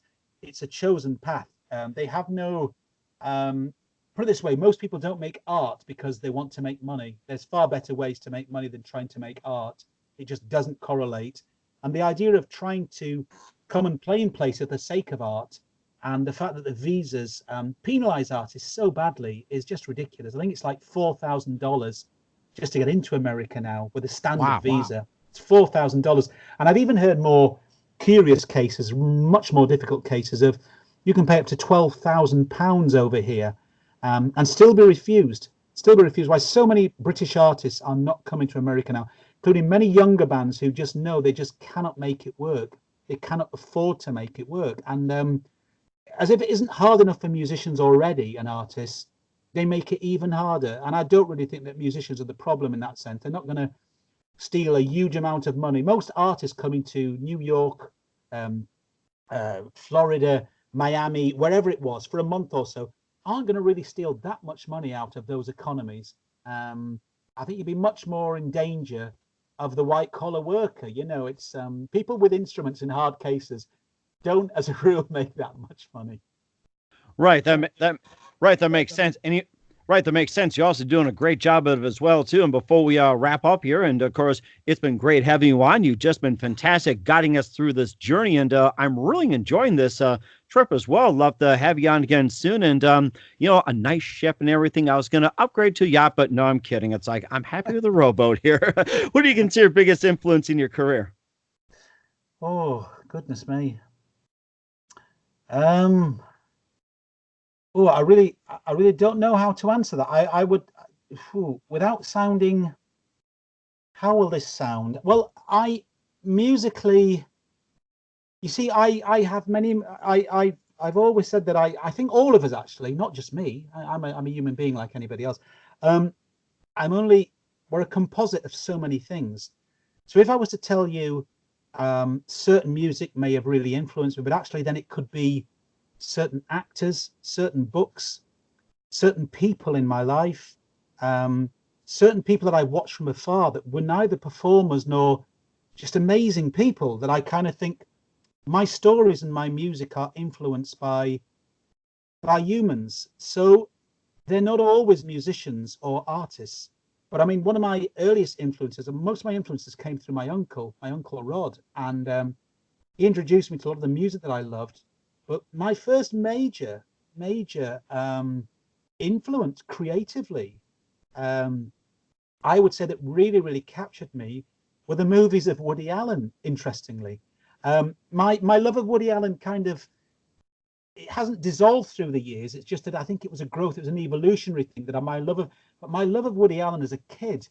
a chosen path. They have no, put it this way, most people don't make art because they want to make money. There's far better ways to make money than trying to make art. It just doesn't correlate. And the idea of trying to come and play in place for the sake of art, and the fact that the visas penalize artists so badly, is just ridiculous. I think it's like $4,000 just to get into America now with a standard visa. Wow. It's $4,000. And I've even heard more curious cases, much more difficult cases of you can pay up to £12,000 over here and still be refused. Why so many British artists are not coming to America now, including many younger bands who just know they just cannot make it work. They cannot afford to make it work. And as if it isn't hard enough for musicians already and artists, they make it even harder. And I don't really think that musicians are the problem in that sense. They're not going to steal a huge amount of money. Most artists coming to New York, Florida, Miami, wherever it was, for a month or so, aren't going to really steal that much money out of those economies. I think you'd be much more in danger of the white collar worker. It's people with instruments in hard cases don't, as a rule, make that much money. Right. That makes sense. That makes sense. You're also doing a great job of it as well, too. And before we wrap up here, and of course, it's been great having you on. You've just been fantastic guiding us through this journey. And I'm really enjoying this trip as well. Love to have you on again soon. And, a nice ship and everything. I was going to upgrade to a yacht, but no, I'm kidding. It's like, I'm happy with the rowboat here. What do you consider your biggest influence in your career? Oh, goodness me. I really don't know how to answer that. I would, without sounding, how will this sound? Well, musically, you see, I have many, I've always said that I think all of us actually, not just me, I'm a human being like anybody else. We're a composite of so many things. So if I was to tell you certain music may have really influenced me, but actually then it could be certain actors, certain books, certain people in my life, certain people that I watched from afar that were neither performers nor just amazing people, that I kind of think my stories and my music are influenced by humans. So they're not always musicians or artists. But I mean, one of my earliest influences, and most of my influences came through my uncle Rod. And he introduced me to a lot of the music that I loved. But my first major influence creatively, I would say that really, really captured me were the movies of Woody Allen, interestingly. My love of Woody Allen it hasn't dissolved through the years. It's just that I think it was an evolutionary thing, that my love of Woody Allen as a kid,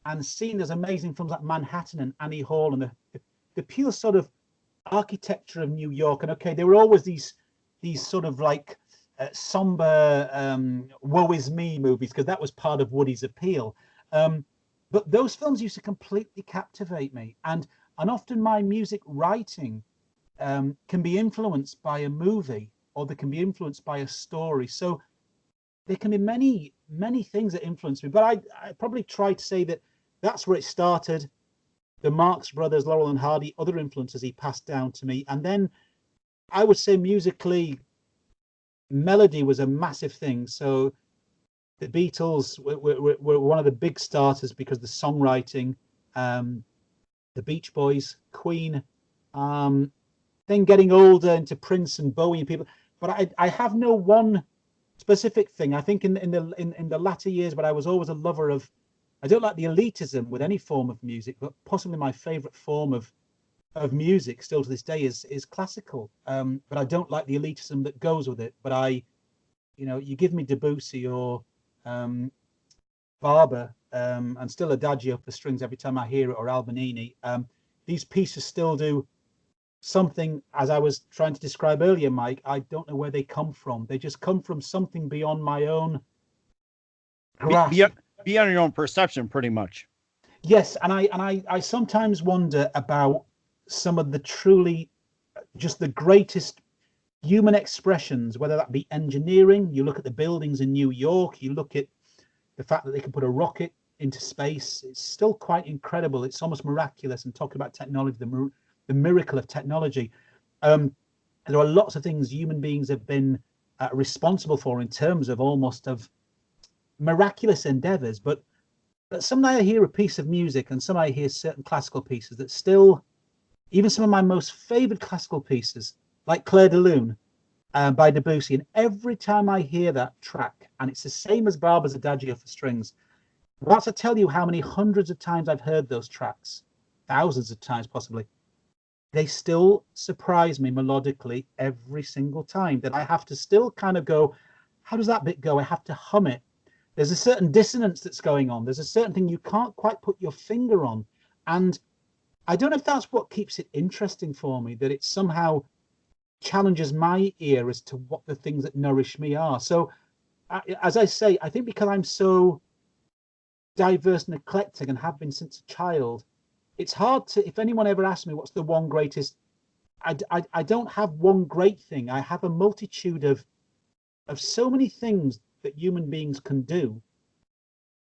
and seeing those amazing films like Manhattan and Annie Hall, and the pure sort of architecture of New York. And okay, there were always these sort of like somber woe is me movies, because that was part of Woody's appeal. But those films used to completely captivate me, and often my music writing can be influenced by a movie, or they can be influenced by a story. So there can be many things that influence me, but I probably try to say that that's where it started. The Marx Brothers, Laurel and Hardy, other influences he passed down to me. And then I would say musically, melody was a massive thing. So the Beatles were one of the big starters because the songwriting, the Beach Boys, Queen, then getting older into Prince and Bowie and people. But I have no one specific thing. I think in the latter years, but I was always a lover of. I don't like the elitism with any form of music, but possibly my favorite form of music still to this day is classical. But I don't like the elitism that goes with it. But you give me Debussy or Barber, and still Adagio for strings every time I hear it, or Albanini. These pieces still do something, as I was trying to describe earlier, Mike. I don't know where they come from. They just come from something beyond my own grasp. Beyond your own perception, pretty much. Yes, and I sometimes wonder about some of the truly just the greatest human expressions, whether that be engineering. You look at the buildings in New York, you look at the fact that they can put a rocket into space. It's still quite incredible. It's almost miraculous. And talking about technology, the miracle of technology. There are lots of things human beings have been responsible for in terms of almost of miraculous endeavors. But sometimes I hear a piece of music, and sometimes I hear certain classical pieces that still, even some of my most favorite classical pieces, like Clair de Lune by Debussy, and every time I hear that track, and it's the same as Barber's Adagio for strings, whilst I tell you how many hundreds of times I've heard those tracks, thousands of times possibly, they still surprise me melodically every single time, that I have to still kind of go, how does that bit go? I have to hum it. There's a certain dissonance that's going on. There's a certain thing you can't quite put your finger on. And I don't know if that's what keeps it interesting for me, that it somehow challenges my ear as to what the things that nourish me are. So, as I say, I think because I'm so diverse and eclectic and have been since a child, it's hard to, if anyone ever asks me what's the one greatest, I don't have one great thing. I have a multitude of so many things that human beings can do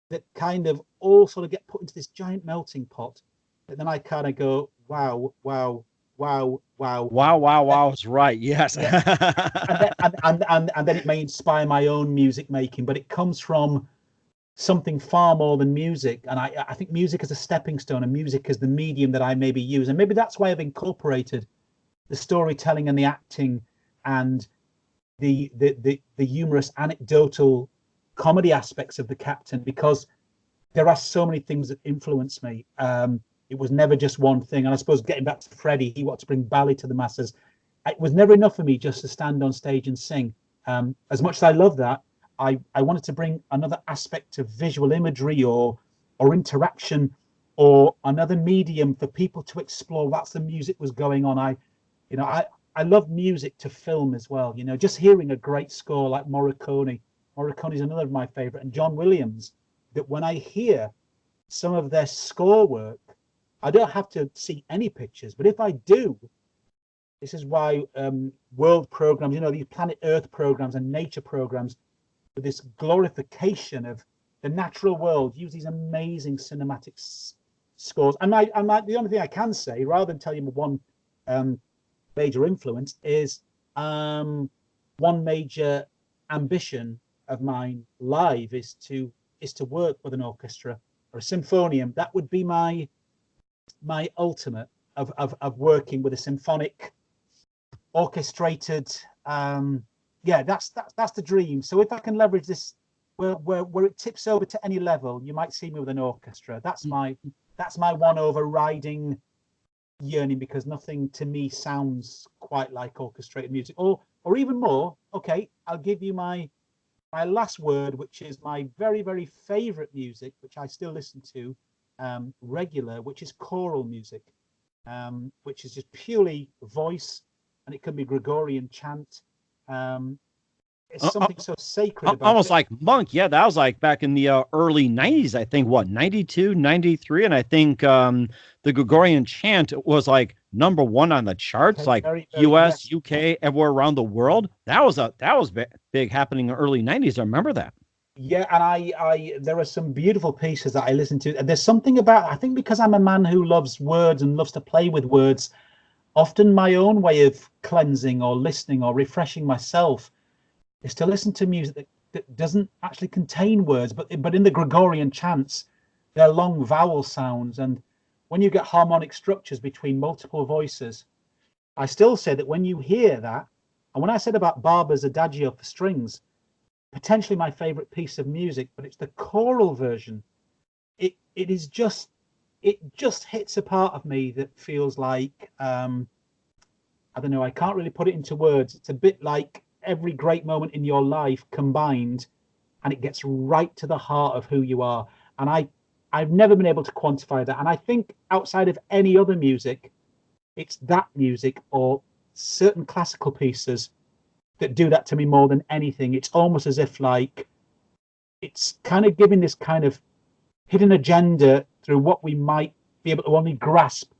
that kind of all sort of get put into this giant melting pot. But then I kind of go, wow, wow, wow, wow. Wow, wow, wow is right. Yes. Yeah. and then it may inspire my own music making, but it comes from something far more than music. And I think music is a stepping stone, and music is the medium that I maybe use. And maybe that's why I've incorporated the storytelling and the acting and the humorous anecdotal comedy aspects of The Captain, because there are so many things that influence me. It was never just one thing. And I suppose getting back to Freddie, he wanted to bring ballet to the masses. It was never enough for me just to stand on stage and sing. As much as I love that, I wanted to bring another aspect of visual imagery or interaction, or another medium for people to explore. That's the music was going on. I love music to film as well. Just hearing a great score like Morricone is another of my favorite, and John Williams, that when I hear some of their score work, I don't have to see any pictures, but if I do, this is why world programs, these planet Earth programs and nature programs, with this glorification of the natural world, use these amazing cinematic scores. And the only thing I can say, rather than tell you one major influence, is one major ambition of mine live is to work with an orchestra or a symphonium. That would be my ultimate of working with a symphonic orchestrated. That's the dream. So if I can leverage this where it tips over to any level, you might see me with an orchestra. That's my one overriding yearning, because nothing to me sounds quite like orchestrated music, or even more. Okay, I'll give you my last word, which is my very, very favorite music, which I still listen to regular, which is choral music. which is just purely voice, and it can be Gregorian chant. It's something so sacred about almost it. like Monk. Yeah, that was like back in the early 90s, I think, what, 92, 93? And I think the Gregorian chant was like #1 on the charts, like Very, US, yes. UK, everywhere around the world. That was big happening in the early 90s. I remember that. Yeah, and I there are some beautiful pieces that I listen to. And there's something about, I think because I'm a man who loves words and loves to play with words, often my own way of cleansing or listening or refreshing myself is to listen to music that doesn't actually contain words, but in the Gregorian chants, they're long vowel sounds. And when you get harmonic structures between multiple voices, I still say that when you hear that, and when I said about Barber's Adagio for strings, potentially my favorite piece of music, but it's the choral version. It is just, it just hits a part of me that feels like, I don't know, I can't really put it into words. It's a bit like every great moment in your life combined, and it gets right to the heart of who you are. And I've never been able to quantify that. And I think outside of any other music, it's that music or certain classical pieces that do that to me more than anything. It's almost as if like it's kind of giving this kind of hidden agenda through what we might be able to only grasp.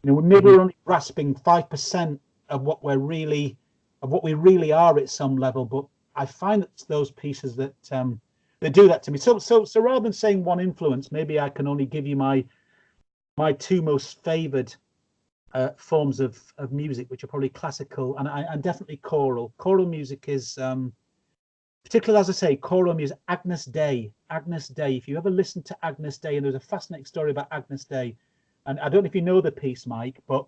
You know, maybe we're only grasping 5% of what we really are at some level. But I find that it's those pieces that that do that to me. So rather than saying one influence, maybe I can only give you my two most favoured forms of music, which are probably classical and definitely choral. Choral music is, particularly as I say, choral music. Agnus Dei. If you ever listen to Agnus Dei, and there's a fascinating story about Agnus Dei, and I don't know if you know the piece, Mike, but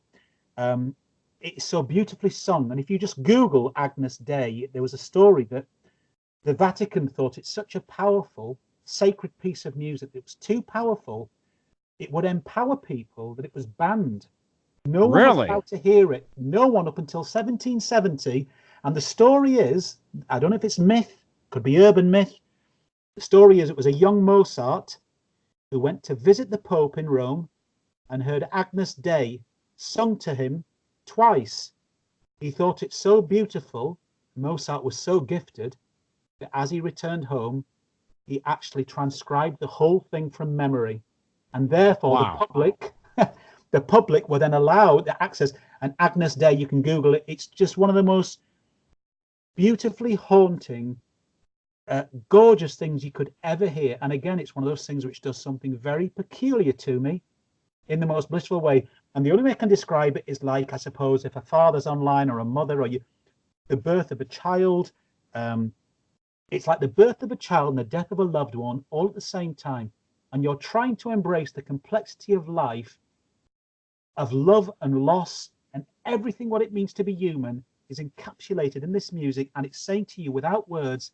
it's so beautifully sung. And if you just Google Agnus Dei, there was a story that the Vatican thought it's such a powerful, sacred piece of music. It was too powerful. It would empower people that it was banned. No one was allowed to hear it. No one up until 1770. And the story is, I don't know if it's myth, could be urban myth. The story is it was a young Mozart who went to visit the Pope in Rome and heard Agnus Dei sung to him twice. He thought it so beautiful, Mozart was so gifted, that as he returned home, he actually transcribed the whole thing from memory. And therefore the public were then allowed the access. And Agnus Dei, you can Google it. It's just one of the most beautifully haunting, gorgeous things you could ever hear. And again, it's one of those things which does something very peculiar to me in the most blissful way. And the only way I can describe it is like, I suppose, if a father's online or a mother or the birth of a child. It's like the birth of a child and the death of a loved one all at the same time. And you're trying to embrace the complexity of life, of love and loss, and everything what it means to be human is encapsulated in this music. And it's saying to you without words,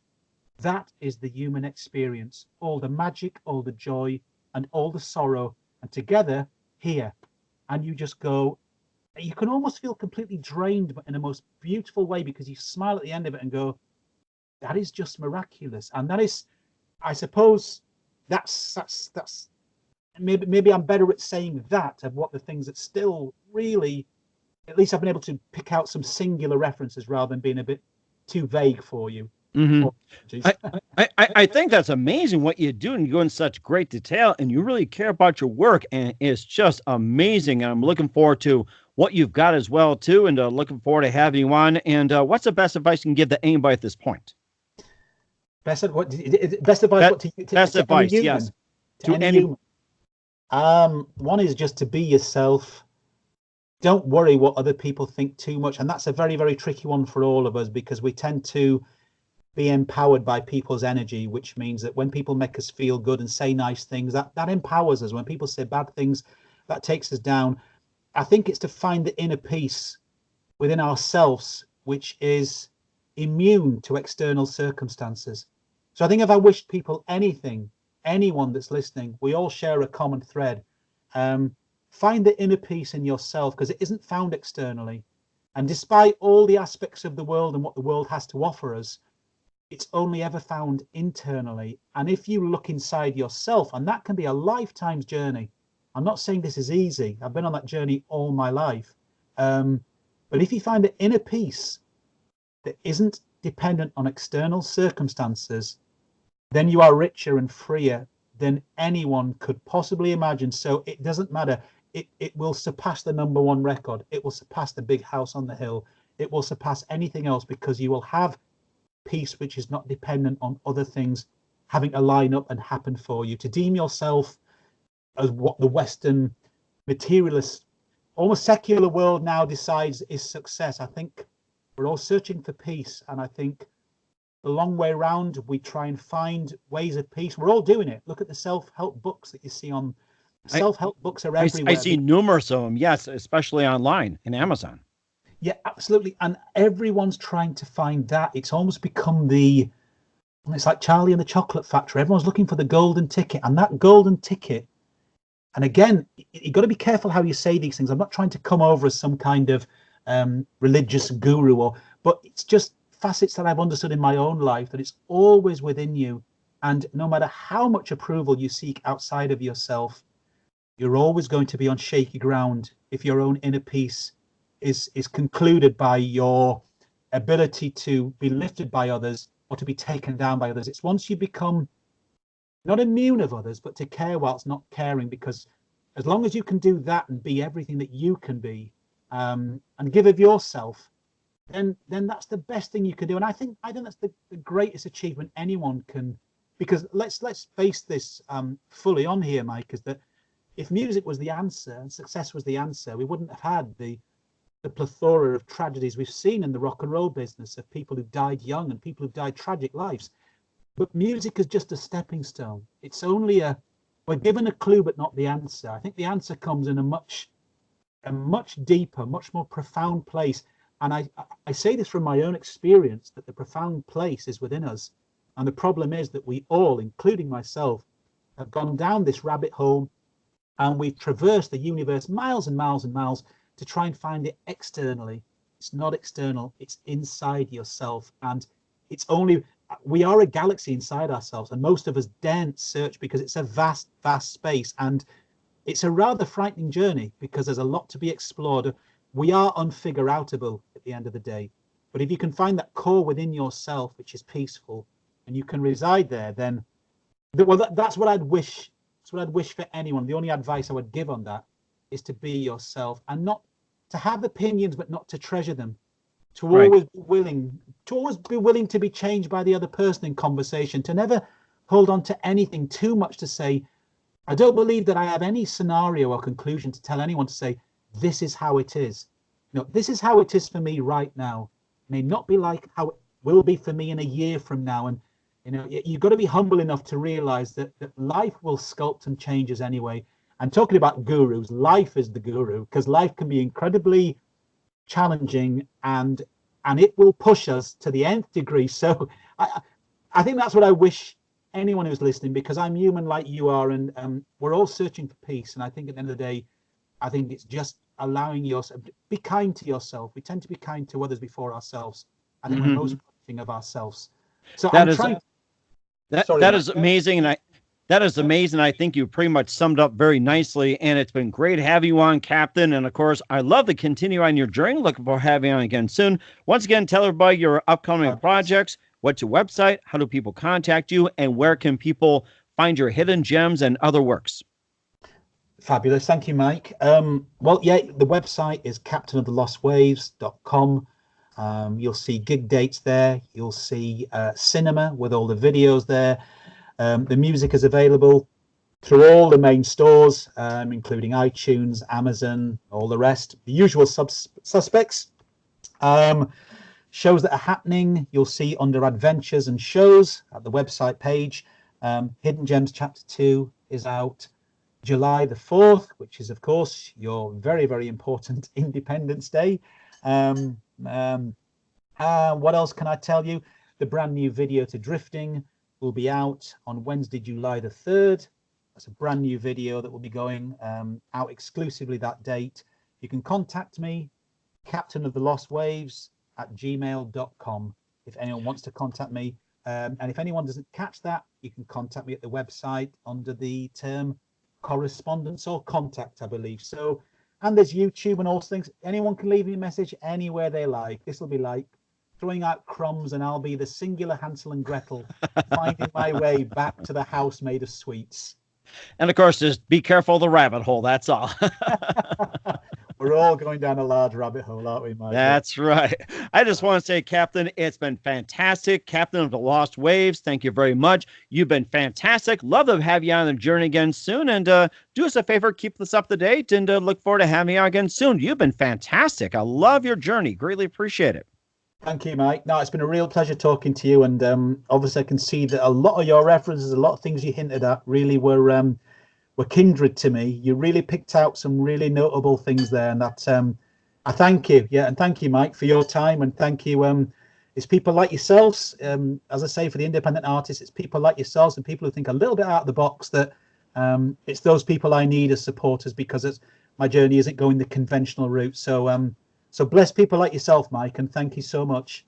that is the human experience. All the magic, all the joy, and all the sorrow, and together here. And you just go, you can almost feel completely drained, but in a most beautiful way, because you smile at the end of it and go, that is just miraculous. And that is, I suppose, that's maybe I'm better at saying that of what the things that still really, at least I've been able to pick out some singular references rather than being a bit too vague for you. Mm-hmm. I think that's amazing what you do, and you go in such great detail, and you really care about your work, and it's just amazing. And I'm looking forward to what you've got as well too, and looking forward to having you on. And what's the best advice you can give to anybody at this point? Best advice? What to best advice? Any yes, to any human. One is just to be yourself. Don't worry what other people think too much, and that's a very, very tricky one for all of us, because we tend to be empowered by people's energy, which means that when people make us feel good and say nice things, that empowers us. When people say bad things, that takes us down. I think it's to find the inner peace within ourselves, which is immune to external circumstances. So I think if I wished people anything, anyone that's listening, we all share a common thread. Find the inner peace in yourself, because it isn't found externally. And despite all the aspects of the world and what the world has to offer us, it's only ever found internally. And if you look inside yourself, and that can be a lifetime's journey, I'm not saying this is easy. I've been on that journey all my life. But if you find an inner peace that isn't dependent on external circumstances, then you are richer and freer than anyone could possibly imagine. So it doesn't matter. It will surpass the #1 record. It will surpass the big house on the hill. It will surpass anything else, because you will have peace which is not dependent on other things having to line up and happen for you. To deem yourself as what the Western materialist, almost secular world now decides is success. I think we're all searching for peace, and I think the long way around, we try and find ways of peace. We're all doing it. Look at the self-help books that you see on. Self-help books are everywhere. I see numerous of them, yes, especially online in Amazon. Yeah, absolutely. And everyone's trying to find that. It's almost become it's like Charlie and the Chocolate Factory. Everyone's looking for the golden ticket, and that golden ticket. And again, you've got to be careful how you say these things. I'm not trying to come over as some kind of religious guru, but it's just facets that I've understood in my own life, that it's always within you. And no matter how much approval you seek outside of yourself, you're always going to be on shaky ground if your own inner peace is concluded by your ability to be lifted by others or to be taken down by others. It's once you become not immune of others, but to care whilst not caring, because as long as you can do that and be everything that you can be, and give of yourself, then that's the best thing you can do. And I think that's the greatest achievement anyone can, because let's face this fully on here, Mike, is that if music was the answer and success was the answer, we wouldn't have had the plethora of tragedies we've seen in the rock and roll business, of people who died young and people who died tragic lives. But music is just a stepping stone. It's only we're given a clue, but not the answer. I think the answer comes in a much deeper, much more profound place. And I say this from my own experience, that the profound place is within us. And the problem is that we all, including myself, have gone down this rabbit hole, and we've traversed the universe miles and miles and miles to try and find it externally. It's not external, it's inside yourself. And it's only, we are a galaxy inside ourselves, and most of us daren't search because it's a vast, vast space. And it's a rather frightening journey, because there's a lot to be explored. We are unfigure-outable at the end of the day. But if you can find that core within yourself, which is peaceful, and you can reside there, then, well, that's what I'd wish. That's what I'd wish for anyone. The only advice I would give on that is to be yourself, and not to have opinions, but not to treasure them. To always be willing to be changed by the other person in conversation. To never hold on to anything too much, to say, I don't believe that I have any scenario or conclusion to tell anyone to say, this is how it is. This is how it is for me right now. It may not be like how it will be for me in a year from now. And you've got to be humble enough to realize that life will sculpt and change us anyway. And talking about gurus, life is the guru, because life can be incredibly challenging, and it will push us to the nth degree. So I think that's what I wish anyone who's listening, because I'm human like you are, and we're all searching for peace. And I think at the end of the day, I think it's just allowing yourself, be kind to yourself. We tend to be kind to others before ourselves. I think we're most thinking of ourselves. So that is amazing. And that is amazing. I think you pretty much summed up very nicely, and it's been great having you on, Captain. And of course, I love to continue on your journey. Looking for having you on again soon. Once again, tell everybody your upcoming projects, what's your website, how do people contact you, and where can people find your hidden gems and other works? Fabulous. Thank you, Mike. Well, yeah, the website is captainofthelostwaves.com. You'll see gig dates there. You'll see cinema with all the videos there. The music is available through all the main stores, including iTunes, Amazon, all the rest, the usual suspects. Shows that are happening, you'll see under adventures and shows at the website page. Hidden Gems Chapter 2 is out July the 4th, which is, of course, your very, very important Independence Day. What else can I tell you? The brand new video to Drifting will be out on Wednesday, July the 3rd. That's a brand new video that will be going out exclusively that date. You can contact me, captainofthelostwaves@gmail.com, if anyone wants to contact me. And if anyone doesn't catch that, you can contact me at the website under the term correspondence or contact, I believe. So, and there's YouTube and all things. Anyone can leave me a message anywhere they like. This will be like throwing out crumbs, and I'll be the singular Hansel and Gretel finding my way back to the house made of sweets. And of course, just be careful of the rabbit hole. That's all. We're all going down a large rabbit hole, aren't we, Mike? That's right. I just want to say, Captain, it's been fantastic. Captain of the Lost Waves, thank you very much. You've been fantastic. Love to have you on the journey again soon. And do us a favor, keep this up to date, and look forward to having you on again soon. You've been fantastic. I love your journey. Greatly appreciate it. Thank you, Mike. No, it's been a real pleasure talking to you. And obviously, I can see that a lot of your references, a lot of things you hinted at really were kindred to me. You really picked out some really notable things there, and that I thank you. Yeah, and thank you, Mike, for your time, and thank you. It's people like yourselves, as I say, for the independent artists, it's people like yourselves and people who think a little bit out of the box that it's those people I need as supporters, because my journey isn't going the conventional route. So so bless people like yourself, Mike, and thank you so much.